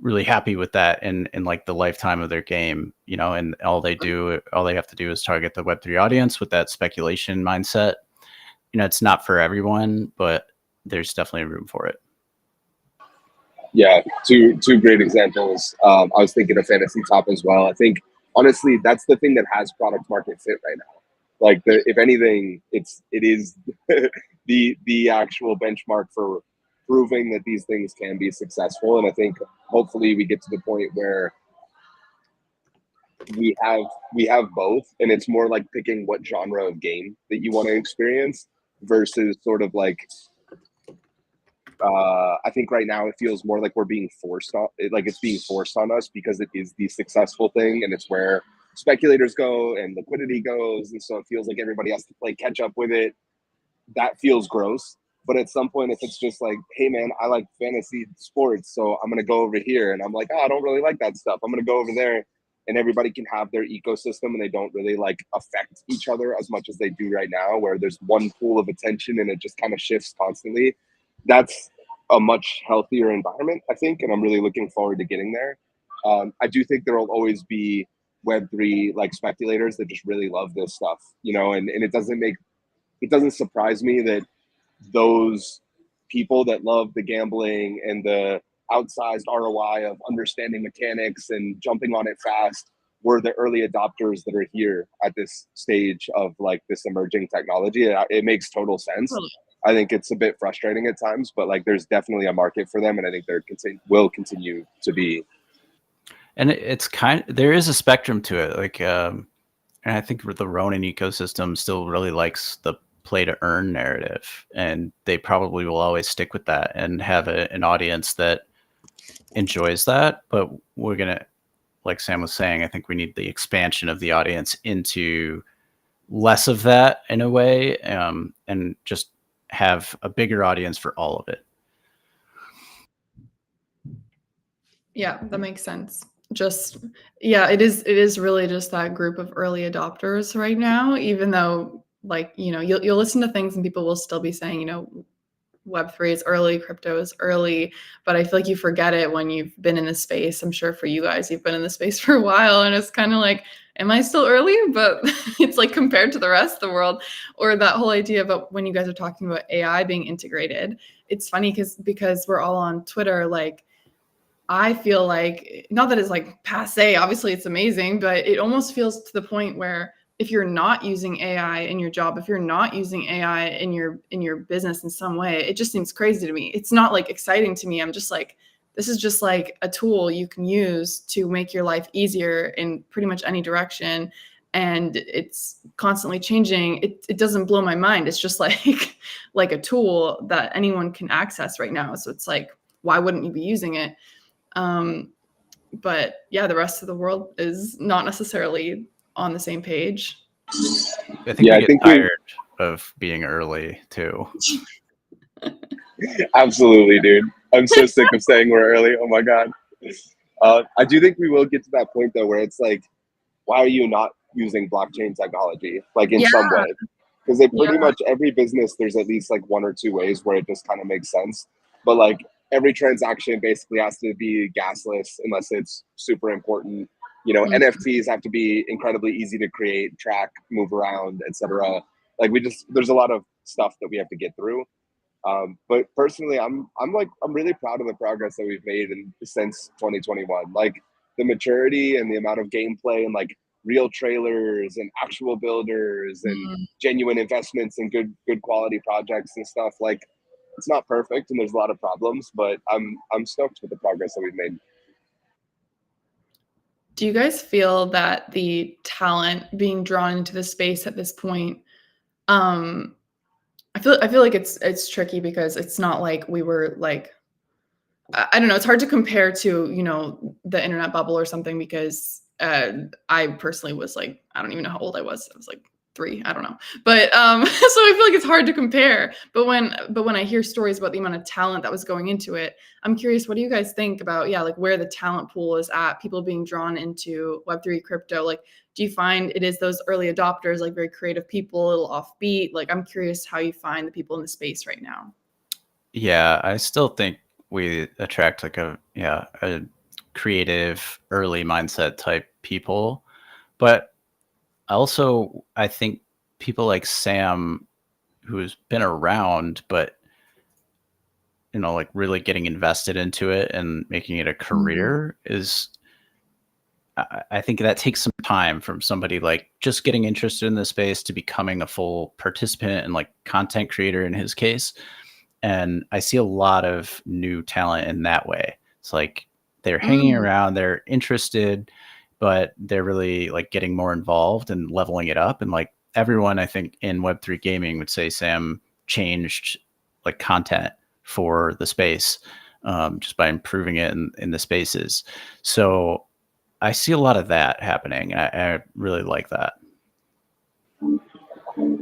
really happy with that in like the lifetime of their game, you know, and all they have to do is target the Web3 audience with that speculation mindset. You know, it's not for everyone, but there's definitely room for it. Yeah, two great examples. I was thinking of Fantasy Top as well. I think honestly that's the thing that has product market fit right now. Like if anything, it is the actual benchmark for proving that these things can be successful. And I think hopefully we get to the point where we have both, and it's more like picking what genre of game that you want to experience versus sort of like I think right now it feels more like we're being forced on like it's being forced on us because it is the successful thing and it's where speculators go and liquidity goes, and so it feels like everybody has to play catch up with it. That feels gross. But at some point, if it's just like, hey man, I like fantasy sports, so I'm gonna go over here, and I'm like, oh, I don't really like that stuff. I'm gonna go over there, and everybody can have their ecosystem, and they don't really like affect each other as much as they do right now, where there's one pool of attention and it just kind of shifts constantly. That's a much healthier environment, I think, and I'm really looking forward to getting there. I do think there will always be Web3 like speculators that just really love this stuff, and it doesn't surprise me that those people that love the gambling and the outsized ROI of understanding mechanics and jumping on it fast were the early adopters that are here at this stage of like this emerging technology. It makes total sense. I think it's a bit frustrating at times, but like there's definitely a market for them, and I think will continue to be. And it's there is a spectrum to it. Like, and I think the Ronin ecosystem still really likes the play to earn narrative, and they probably will always stick with that and have an audience that enjoys that. But we're gonna, like Sam was saying, I think we need the expansion of the audience into less of that in a way, and just have a bigger audience for all of it. Yeah, that makes sense. It is really just that group of early adopters right now, even though like, you'll listen to things and people will still be saying, Web3 is early, crypto is early, but I feel like you forget it when you've been in the space. I'm sure for you guys, you've been in the space for a while, and it's kind of like, am I still early? But it's like compared to the rest of the world, or that whole idea about when you guys are talking about AI being integrated, it's funny because we're all on Twitter, like, I feel like, not that it's like passe, obviously it's amazing, but it almost feels to the point where if you're not using AI in your job, if you're not using AI in your business in some way, it just seems crazy to me. It's not like exciting to me. I'm just like, this is just like a tool you can use to make your life easier in pretty much any direction. And it's constantly changing. It doesn't blow my mind. It's just like, like a tool that anyone can access right now. So it's like, why wouldn't you be using it? But yeah, the rest of the world is not necessarily on the same page. I think we get tired of being early too. Absolutely, dude. I'm so sick of saying we're early. Oh my God. I do think we will get to that point though, where it's like, why are you not using blockchain technology? Like in some way, because they pretty much every business, there's at least like one or two ways where it just kind of makes sense. But like every transaction basically has to be gasless unless it's super important. NFTs have to be incredibly easy to create, track, move around, etc. Like there's a lot of stuff that we have to get through. But personally, I'm really proud of the progress that we've made since 2021. Like the maturity and the amount of gameplay and like real trailers and actual builders and genuine investments and good quality projects and stuff. Like it's not perfect and there's a lot of problems, but I'm stoked with the progress that we've made. Do you guys feel that the talent being drawn into the space at this point, I feel like it's tricky because it's not like we were like, I don't know, it's hard to compare to, the internet bubble or something, because I personally was like, I don't even know how old I was. I was like 3, I don't know. But so I feel like it's hard to compare. But when I hear stories about the amount of talent that was going into it, I'm curious, what do you guys think about, like where the talent pool is at, people being drawn into Web3 crypto? Like, do you find it is those early adopters, like very creative people, a little offbeat? Like, I'm curious how you find the people in the space right now. Yeah, I still think we attract like a creative early mindset type people. But also, I think people like Sam, who's been around, but like really getting invested into it and making it a career is, I think that takes some time from somebody like just getting interested in the space to becoming a full participant and like content creator in his case. And I see a lot of new talent in that way. It's like they're hanging around, they're interested, but they're really like getting more involved and leveling it up. And like everyone, I think in Web3 gaming would say Sam changed like content for the space just by improving it in the spaces. So I see a lot of that happening. And I really like that.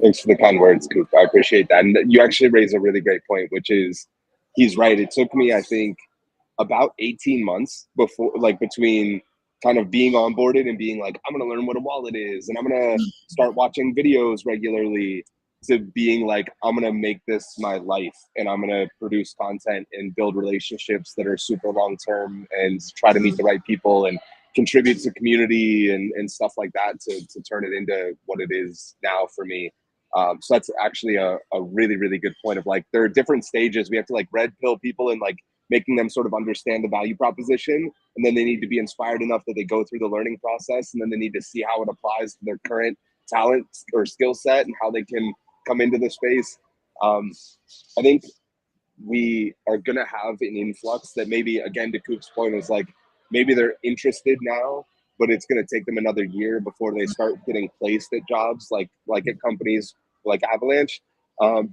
Thanks for the kind words, Coop. I appreciate that. And you actually raise a really great point, which is he's right. It took me, I think, about 18 months before, like between kind of being onboarded and being like, I'm going to learn what a wallet is and I'm going to start watching videos regularly, to being like, I'm going to make this my life and I'm going to produce content and build relationships that are super long term and try to meet the right people and contribute to community and stuff like that to turn it into what it is now for me. So that's actually a really, really good point of like, there are different stages. We have to like red pill people and like making them sort of understand the value proposition. And then they need to be inspired enough that they go through the learning process. And then they need to see how it applies to their current talent or skill set and how they can come into the space. I think we are going to have an influx that maybe, again, to Coop's point, is like, maybe they're interested now, but it's going to take them another year before they start getting placed at jobs like at companies like Avalanche,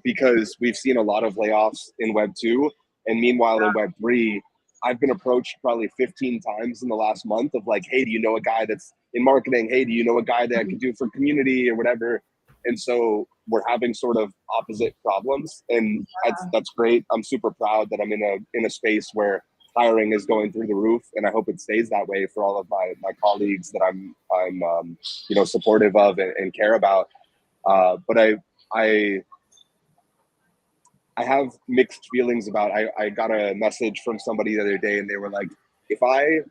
because we've seen a lot of layoffs in Web 2. And meanwhile, in Web 3, I've been approached probably 15 times in the last month of like, hey, do you know a guy that's in marketing? Hey, do you know a guy that could do for community or whatever? And so we're having sort of opposite problems, and that's great. I'm super proud that I'm in a space where hiring is going through the roof, and I hope it stays that way for all of my colleagues that I'm supportive of and care about. But I have mixed feelings about. I got a message from somebody the other day, and they were like, if I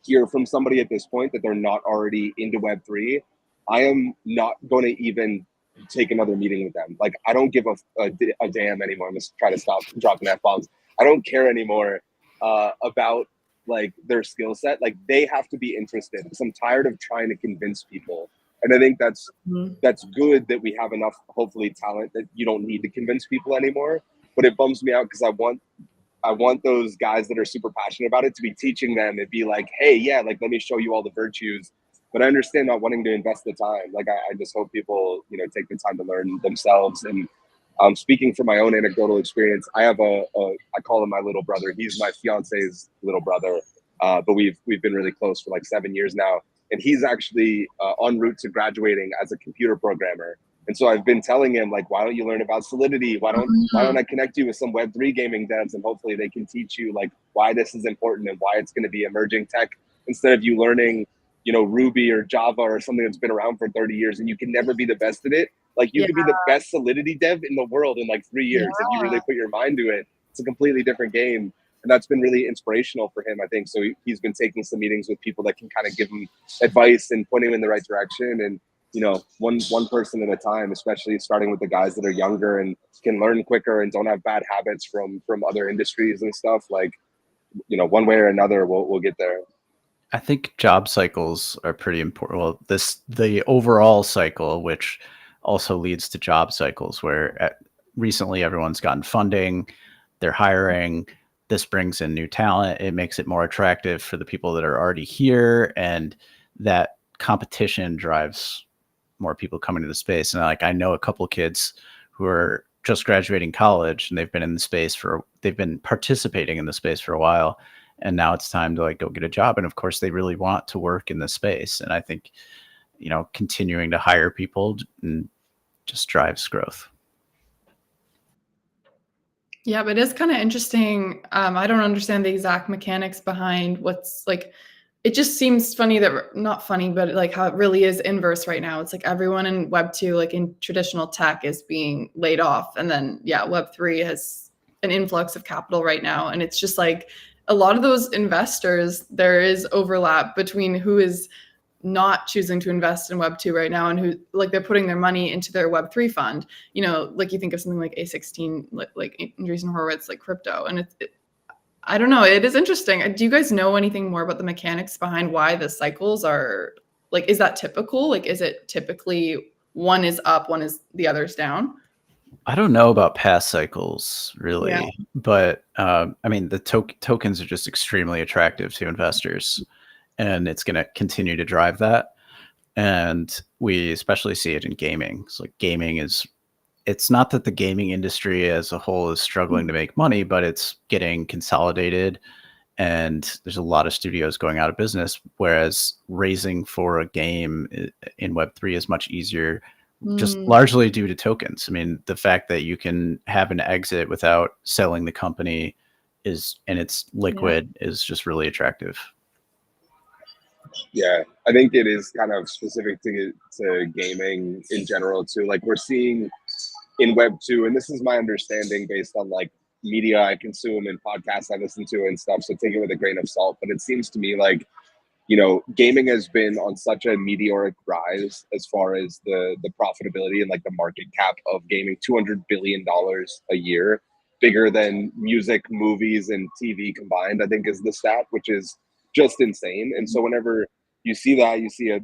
hear from somebody at this point that they're not already into Web3, I am not going to even take another meeting with them. Like, I don't give a damn anymore. I'm just trying to stop dropping F-bombs. I don't care anymore about like their skill set. Like, they have to be interested, because I'm tired of trying to convince people. And I think that's good that we have enough, hopefully, talent that you don't need to convince people anymore. But it bums me out because I want those guys that are super passionate about it to be teaching them and be like, hey, yeah, like, let me show you all the virtues. But I understand not wanting to invest the time. Like, I just hope people, take the time to learn themselves. And speaking from my own anecdotal experience, I have I call him my little brother. He's my fiance's little brother, but we've been really close for like 7 years now. And he's actually en route to graduating as a computer programmer. And so I've been telling him, like, why don't you learn about Solidity? Why don't I connect you with some Web3 gaming devs, and hopefully they can teach you like why this is important and why it's going to be emerging tech, instead of you learning Ruby or Java or something that's been around for 30 years and you can never be the best at it. Like, you could be the best Solidity dev in the world in like 3 years if you really put your mind to it. It's a completely different game. And that's been really inspirational for him, I think. So he's been taking some meetings with people that can kind of give him advice and point him in the right direction. And, one person at a time, especially starting with the guys that are younger and can learn quicker and don't have bad habits from other industries and stuff. Like, one way or another, we'll get there. I think job cycles are pretty important. Well, the overall cycle, which also leads to job cycles, where recently everyone's gotten funding, they're hiring. This brings in new talent. It makes it more attractive for the people that are already here, and that competition drives more people coming to the space. And I know a couple of kids who are just graduating college, and they've been participating in the space for a while. And now it's time to like go get a job. And of course, they really want to work in this space. And I think, continuing to hire people just drives growth. Yeah, but it's kind of interesting. I don't understand the exact mechanics behind what's like. It just seems funny that, not funny, but like how it really is inverse right now. It's like everyone in Web 2, like in traditional tech, is being laid off. And then, Web 3 has an influx of capital right now. And it's just like, a lot of those investors, there is overlap between who is not choosing to invest in Web 2 right now and who, like, they're putting their money into their Web 3 fund. Like you think of something like A16, like Andreessen Horowitz, like crypto. And I don't know. It is interesting. Do you guys know anything more about the mechanics behind why the cycles are like? Is that typical? Like, is it typically one is up, one is the other's down? I don't know about past cycles really, but I mean, the tokens are just extremely attractive to investors. and it's going to continue to drive that. And we especially see it in gaming. So like gaming is, it's not that the gaming industry as a whole is struggling to make money, but it's getting consolidated and there's a lot of studios going out of business, whereas raising for a game in Web3 is much easier, just largely due to tokens. I mean, the fact that you can have an exit without selling the company and it's liquid is just really attractive. Yeah, I think it is kind of specific to gaming in general too. Like we're seeing in Web 2, and this is my understanding based on like media I consume and podcasts I listen to and stuff, so take it with a grain of salt, but it seems to me like, you know, gaming has been on such a meteoric rise as far as the profitability and like the market cap of gaming. $200 billion a year, bigger than music, movies, and TV combined, I think is the stat, which is just insane. And so whenever you see that, you see a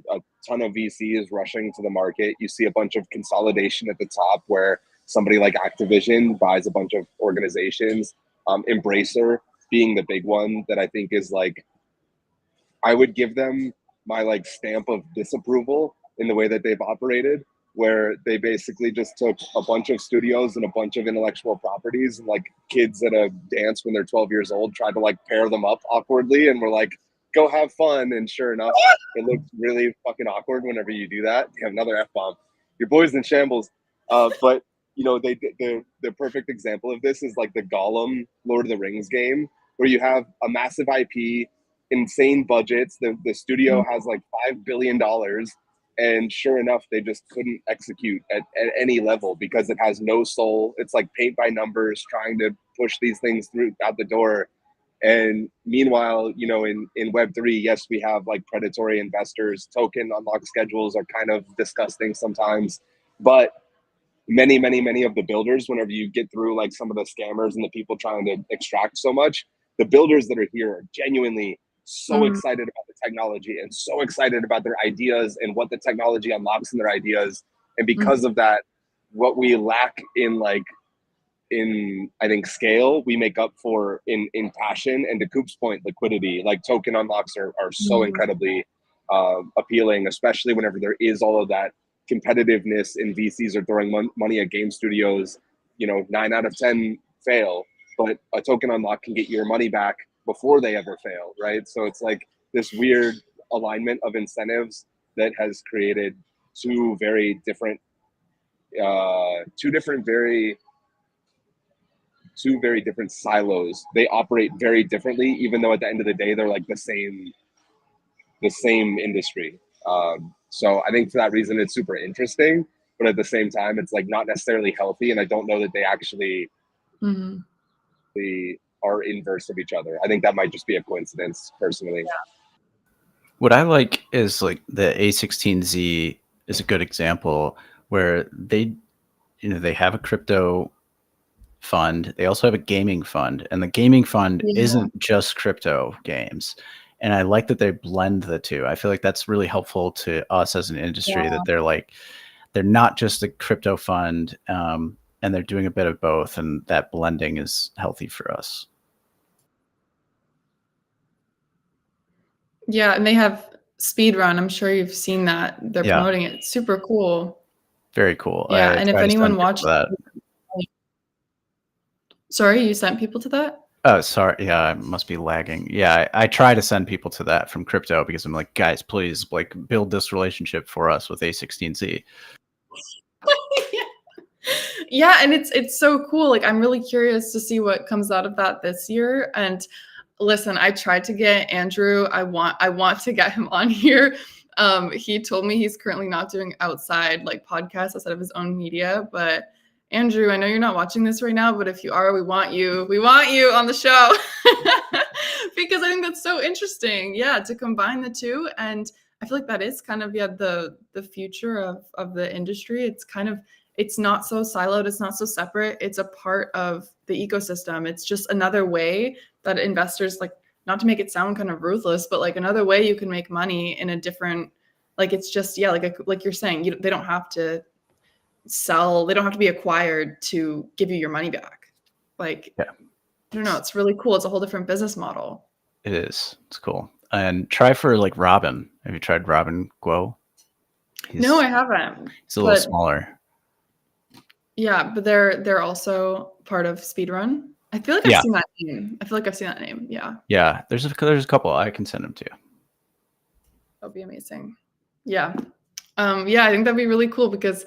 ton of VCs rushing to the market. You see a bunch of consolidation at the top where somebody like Activision buys a bunch of organizations. Embracer being the big one that I think is like, I would give them my like stamp of disapproval in the way that they've operated, where they basically just took a bunch of studios and a bunch of intellectual properties and like kids at a dance when they're 12 years old tried to like pair them up awkwardly and were like, go have fun. And sure enough, it looks really fucking awkward whenever you do that. Damn, another F-bomb. Your boy's in shambles. But you know, the perfect example of this is like the Gollum Lord of the Rings game, where you have a massive IP, insane budgets. The studio has like $5 billion. And sure enough, they just couldn't execute at any level because it has no soul. It's like paint by numbers, trying to push these things through out the door. And meanwhile, you know, in Web3, yes, we have like predatory investors. Token unlock schedules are kind of disgusting sometimes. But many of the builders, whenever you get through like some of the scammers and the people trying to extract so much, the builders that are here are genuinely so excited about the technology and so excited about their ideas and what the technology unlocks in their ideas. And because of that, what we lack in like, I think scale, we make up for in passion, and to Coop's point, liquidity. Like token unlocks are so incredibly appealing, especially whenever there is all of that competitiveness and VCs are throwing money at game studios. You know, 9 out of 10 fail, but a token unlock can get your money back before they ever fail, right? So it's like this weird alignment of incentives that has created two very different silos. They operate very differently, even though at the end of the day they're like the same industry. So I think for that reason it's super interesting, but at the same time it's like not necessarily healthy, and I don't know that they actually are inverse of each other. I think that might just be a coincidence personally. What I like is like the A16Z is a good example where they have a crypto fund. They also have a gaming fund, and the gaming fund isn't just crypto games. And I like that they blend the two. I feel like that's really helpful to us as an industry, that they're not just a crypto fund, and they're doing a bit of both, and that blending is healthy for us. Yeah, and they have Speedrun. I'm sure you've seen that. They're promoting it. Super cool. Very cool. Yeah, and if anyone watched that. Sorry, you sent people to that? Oh, sorry. Yeah, I must be lagging. Yeah, I try to send people to that from crypto because I'm like, guys, please like build this relationship for us with A16Z. Yeah, and it's so cool. Like I'm really curious to see what comes out of that this year. And listen, I tried to get Andrew. I want to get him on here. He told me he's currently not doing outside like podcasts outside of his own media. But Andrew, I know you're not watching this right now, but if you are, we want you. We want you on the show because I think that's so interesting. Yeah, to combine the two, and I feel like that is kind of the future of the industry. It's not so siloed. It's not so separate. It's a part of the ecosystem. It's just another way that investors, like, not to make it sound kind of ruthless, but like another way you can make money in a different, like, it's just, like you're saying, they don't have to sell. They don't have to be acquired to give you your money back. Like, I don't know. It's really cool. It's a whole different business model. It is. It's cool. And try for like Robin. Have you tried Robin Guo? No, I haven't. He's a little But smaller. yeah, but they're also part of Speedrun. I feel like I've seen that name. I feel like I've seen that name. Yeah. Yeah, there's a couple I can send them to. That'd be amazing. Yeah. Yeah, I think that'd be really cool because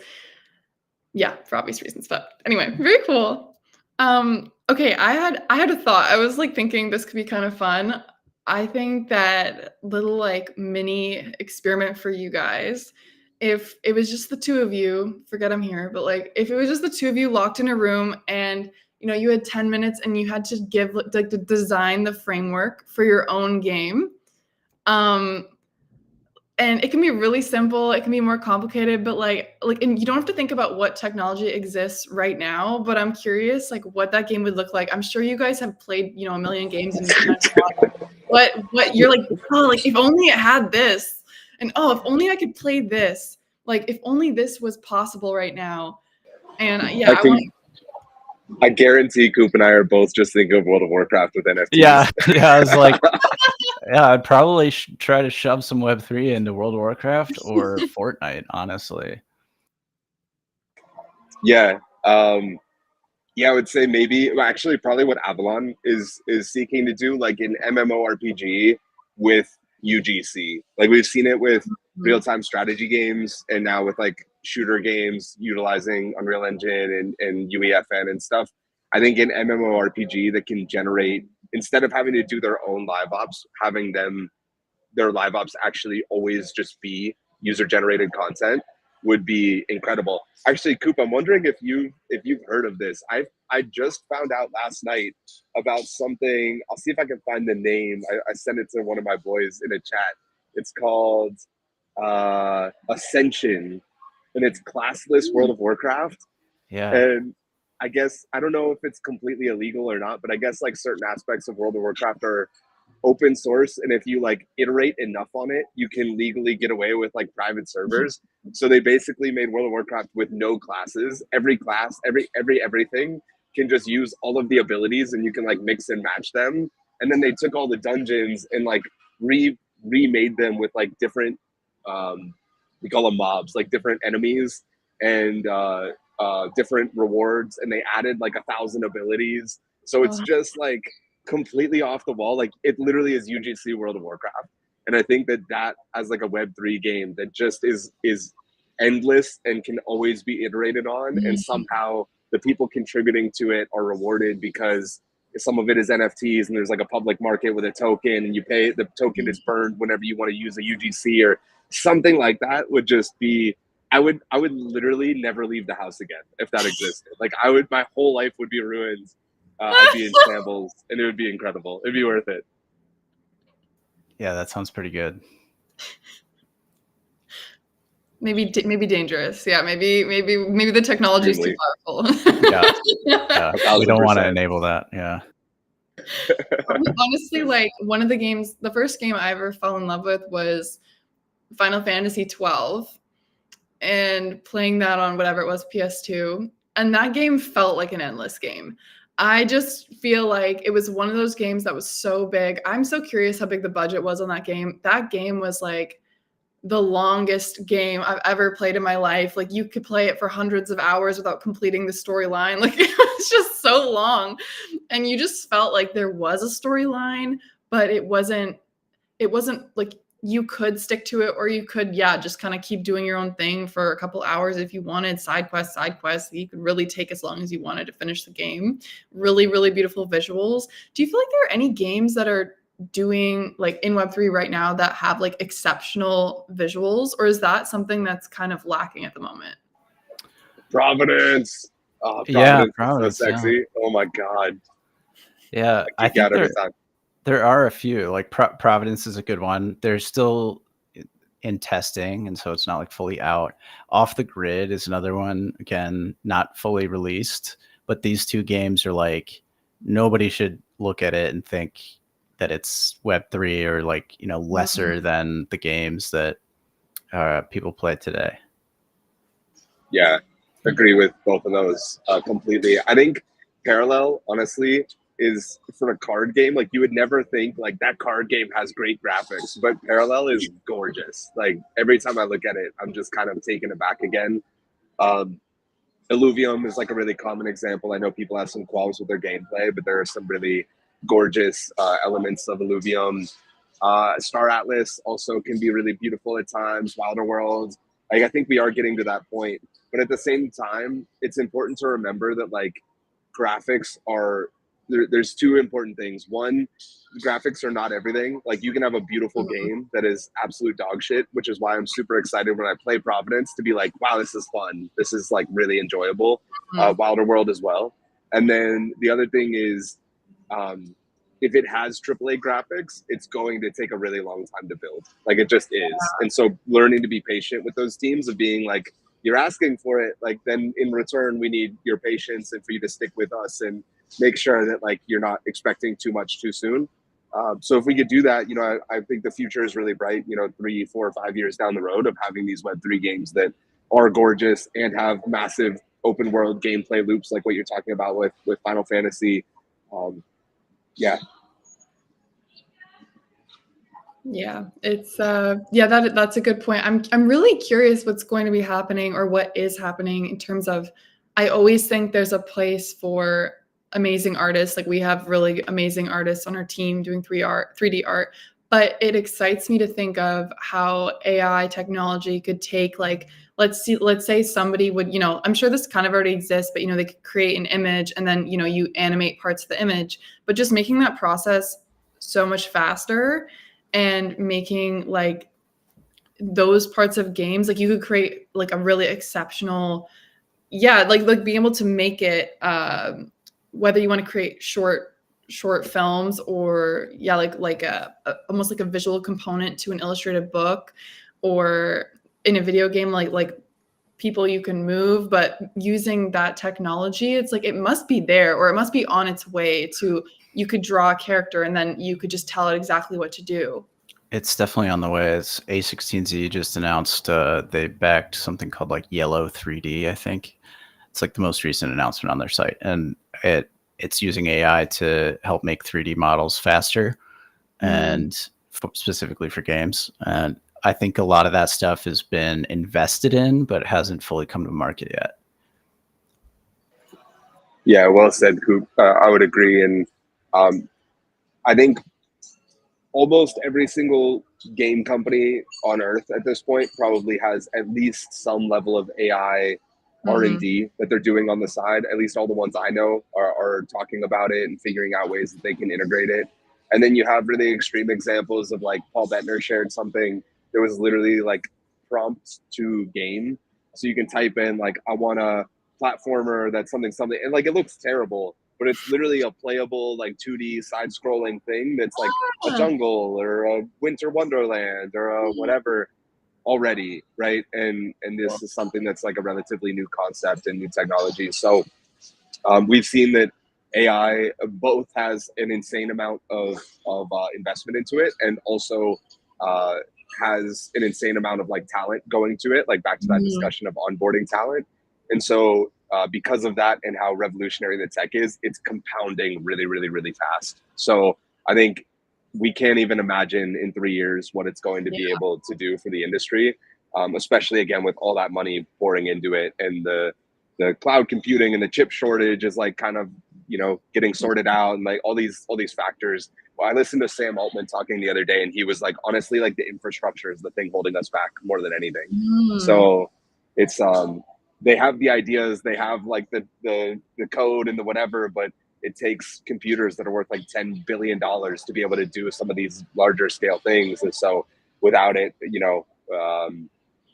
yeah, for obvious reasons. But anyway, very cool. Okay, I had a thought. I was like thinking this could be kind of fun. I think that little like mini experiment for you guys, if it was just the two of you, forget I'm here, but like if it was just the two of you locked in a room and you had 10 minutes and you had to give like to design the framework for your own game. And it can be really simple, it can be more complicated, but like and you don't have to think about what technology exists right now, but I'm curious like what that game would look like. I'm sure you guys have played, a million games and what you're like, oh, like if only it had this, and oh, if only I could play this, like if only this was possible right now. And yeah, I guarantee Coop and I are both just thinking of World of Warcraft with NFTs. Yeah, I was like, yeah, I'd probably try to shove some Web3 into World of Warcraft or Fortnite, honestly. Yeah. Yeah, I would say maybe actually probably what Avalon is seeking to do, like an MMORPG with UGC. Like we've seen it with real-time strategy games and now with like shooter games utilizing Unreal Engine and UEFN and stuff. I think an MMORPG that can generate, instead of having to do their own live ops, having their live ops actually always just be user-generated content would be incredible. Actually, Coop, I'm wondering if you've heard of this. I just found out last night about something. I'll see if I can find the name. I sent it to one of my boys in a chat. It's called Ascension, and it's classless World of Warcraft. Yeah. And I guess I don't know if it's completely illegal or not, but I guess like certain aspects of World of Warcraft are open source, and if you like iterate enough on it, you can legally get away with like private servers. So they basically made World of Warcraft with no classes. Every class, everything can just use all of the abilities, and you can like mix and match them. And then they took all the dungeons and like remade them with like different we call them mobs, like different enemies and different rewards, and they added like 1,000 abilities. So it's just like completely off the wall. Like it literally is UGC World of Warcraft. And I think that as like a Web3 game that just is endless and can always be iterated on, and somehow the people contributing to it are rewarded because some of it is NFTs and there's like a public market with a token, and you pay, the token is burned whenever you want to use a UGC or something like that. Would just be, I would literally never leave the house again if that existed. Like my whole life would be ruined. I'd be in shambles, and it would be incredible. It'd be worth it. Yeah, that sounds pretty good. Maybe dangerous. Yeah, maybe the technology is too powerful. Yeah. We don't want to enable that. Yeah. Honestly, like one of the games, the first game I ever fell in love with was Final Fantasy 12, and playing that on whatever it was, PS2, and that game felt like an endless game. I just feel like it was one of those games that was so big. I'm so curious how big the budget was on that game. That game was like the longest game I've ever played in my life. Like you could play it for hundreds of hours without completing the storyline. Like it was just so long. And you just felt like there was a storyline, but it wasn't like you could stick to it, or you could, just kind of keep doing your own thing for a couple hours if you wanted. Side quests. You could really take as long as you wanted to finish the game. Really, really beautiful visuals. Do you feel like there are any games that are doing like in Web3 right now that have like exceptional visuals, or is that something that's kind of lacking at the moment? Providence. Oh, Providence is so sexy. Yeah. Oh my God. Yeah, I think there are a few. Like Providence is a good one. They're still in testing, and so it's not like fully out. Off the Grid is another one. Again, not fully released, but these two games are like, nobody should look at it and think that it's Web3 or like, lesser than the games that people play today. Yeah, agree with both of those completely. I think Parallel, honestly, is for a card game. Like, you would never think like that card game has great graphics, but Parallel is gorgeous. Like, every time I look at it, I'm just kind of taken aback again. Um, Illuvium is like a really common example. I know people have some qualms with their gameplay, but there are some really gorgeous elements of Illuvium. Star Atlas also can be really beautiful at times. Wilder World, like, I think we are getting to that point, but at the same time, it's important to remember that like graphics are there's two important things. One, graphics are not everything. Like, you can have a beautiful game that is absolute dog shit, which is why I'm super excited when I play Providence to be like, wow, this is fun. This is like really enjoyable. Wilder World as well. And then the other thing is, if it has AAA graphics, it's going to take a really long time to build. Like, it just is. And so learning to be patient with those teams of being like, you're asking for it, like, then in return, we need your patience and for you to stick with us and make sure that like you're not expecting too much too soon. So if we could do that, you know, I think the future is really bright, you know, 3, 4, 5 years down the road of having these Web3 games that are gorgeous and have massive open world gameplay loops like what you're talking about with Final Fantasy. Yeah. Yeah, it's that's a good point. I'm really curious what's going to be happening or what is happening in terms of, I always think there's a place for amazing artists. Like, we have really amazing artists on our team doing 3D art, but it excites me to think of how AI technology could take, like, let's say somebody would, you know, I'm sure this kind of already exists, but you know, they could create an image and then, you know, you animate parts of the image, but just making that process so much faster and making like those parts of games, like you could create like a really exceptional, like being able to make it, whether you want to create short films or like a almost like a visual component to an illustrated book, or in a video game, like people you can move, but using that technology, it's like it must be there or it must be on its way to, you could draw a character and then you could just tell it exactly what to do. It's definitely on the way. It's A16Z just announced they backed something called like Yellow 3D, I think. It's like the most recent announcement on their site. And it's using AI to help make 3D models faster and specifically for games. And I think a lot of that stuff has been invested in, but hasn't fully come to market yet. Yeah, well said, Coop. I would agree. And I think almost every single game company on earth at this point probably has at least some level of AI R&D that they're doing on the side. At least all the ones I know are talking about it and figuring out ways that they can integrate it. And then you have really extreme examples of, like, Paul Bettner shared something that was literally like prompt to game. So you can type in like, I want a platformer that's something, and like it looks terrible, but it's literally a playable like 2D side-scrolling thing that's like a jungle or a winter wonderland or a whatever already, right? And this is something that's like a relatively new concept and new technology. So we've seen that AI both has an insane amount of investment into it, and also has an insane amount of like talent going to it, like back to that discussion of onboarding talent. And so because of that and how revolutionary the tech is, it's compounding really, really, really fast. So I think we can't even imagine in 3 years what it's going to be able to do for the industry, especially again with all that money pouring into it, and the cloud computing and the chip shortage is like kind of, you know, getting sorted out, and like all these factors. Well, I listened to Sam Altman talking the other day, and he was like, honestly, like the infrastructure is the thing holding us back more than anything. So it's they have the ideas, they have like the code and the whatever, but it takes computers that are worth like $10 billion to be able to do some of these larger scale things. And so without it, you know,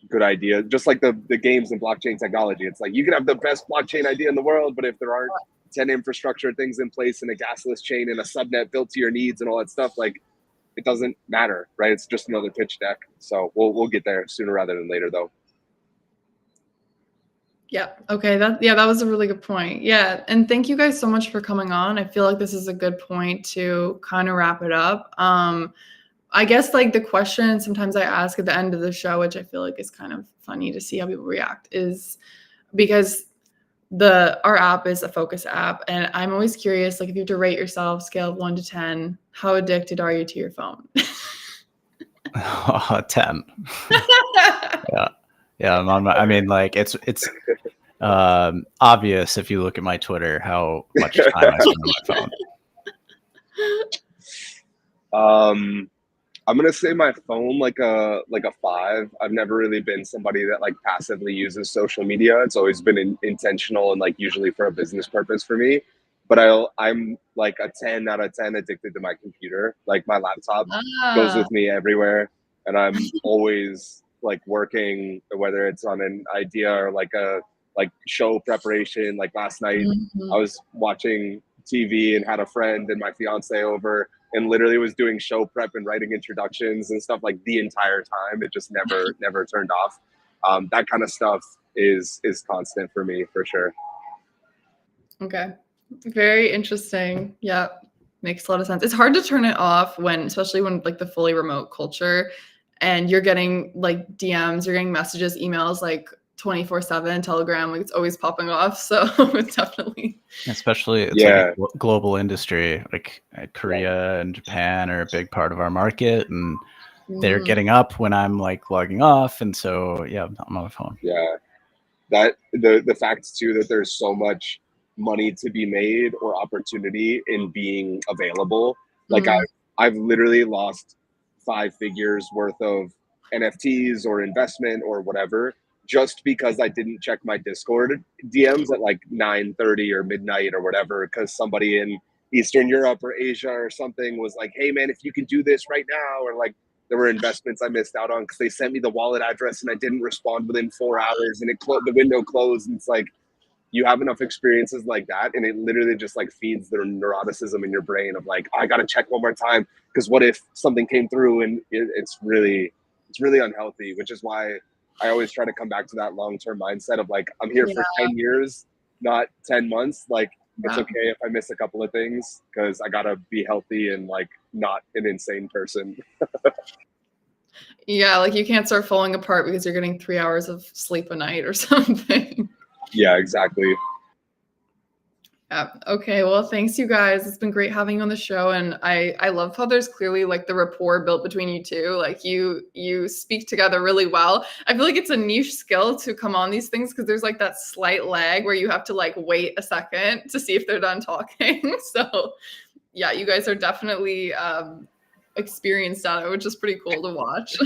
good idea. Just like the games and blockchain technology. It's like you can have the best blockchain idea in the world, but if there aren't 10 infrastructure things in place and a gasless chain and a subnet built to your needs and all that stuff, like it doesn't matter, right? It's just another pitch deck. So we'll get there sooner rather than later, though. Yeah. Okay. That was a really good point. Yeah. And thank you guys so much for coming on. I feel like this is a good point to kind of wrap it up. I guess like the question sometimes I ask at the end of the show, which I feel like is kind of funny to see how people react, is because our app is a focus app, and I'm always curious, like if you have to rate yourself scale of 1 to 10, how addicted are you to your phone? 10. Yeah, I'm on my, I mean, like it's obvious if you look at my Twitter how much time I spend on my phone. I'm gonna say my phone like a 5. I've never really been somebody that like passively uses social media. It's always been intentional and like usually for a business purpose for me. But I'm like a 10 out of 10 addicted to my computer. Like my laptop goes Ah. with me everywhere, and I'm always like working, whether it's on an idea or like a like show preparation. Like last night, Mhm. I was watching TV and had a friend and my fiance over, and literally was doing show prep and writing introductions and stuff like the entire time. It just never turned off. That kind of stuff is constant for me for sure. Okay. Very interesting. Yeah. Makes a lot of sense. It's hard to turn it off when, especially when like the fully remote culture and you're getting like DMs, you're getting messages, emails like 24/7, Telegram, like it's always popping off. So it's definitely. Especially it's Yeah. like a global industry, like Korea and Japan are a big part of our market, and they're getting up when I'm like logging off. And so, yeah, I'm on my phone. Yeah. That the fact too that there's so much money to be made or opportunity in being available. Like I've literally lost 5 figures worth of NFTs or investment or whatever just because I didn't check my Discord DMs at like 9:30 or midnight or whatever, because somebody in Eastern Europe or Asia or something was like, hey man, if you can do this right now, or like there were investments I missed out on because they sent me the wallet address and I didn't respond within 4 hours, and the window closed. And it's like, you have enough experiences like that, and it literally just like feeds the neuroticism in your brain of like, I got to check one more time because what if something came through? And it's really unhealthy, which is why I always try to come back to that long-term mindset of like, I'm here for 10 years, not 10 months. Like, it's okay if I miss a couple of things because I got to be healthy and like not an insane person. Yeah, like you can't start falling apart because you're getting 3 hours of sleep a night or something. Yeah, exactly. Yeah. Okay. Well, thanks you guys. It's been great having you on the show. And I love how there's clearly like the rapport built between you two. Like you speak together really well. I feel like it's a niche skill to come on these things because there's like that slight lag where you have to like wait a second to see if they're done talking. So yeah, you guys are definitely experienced at it, which is pretty cool to watch.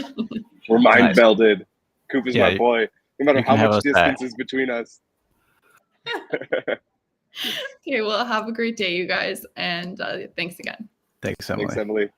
We're mind melded. Coop is my boy. No matter how much distance is between us. Okay, well, have a great day, you guys, and thanks again. Thanks, Emily. Thanks, Emily.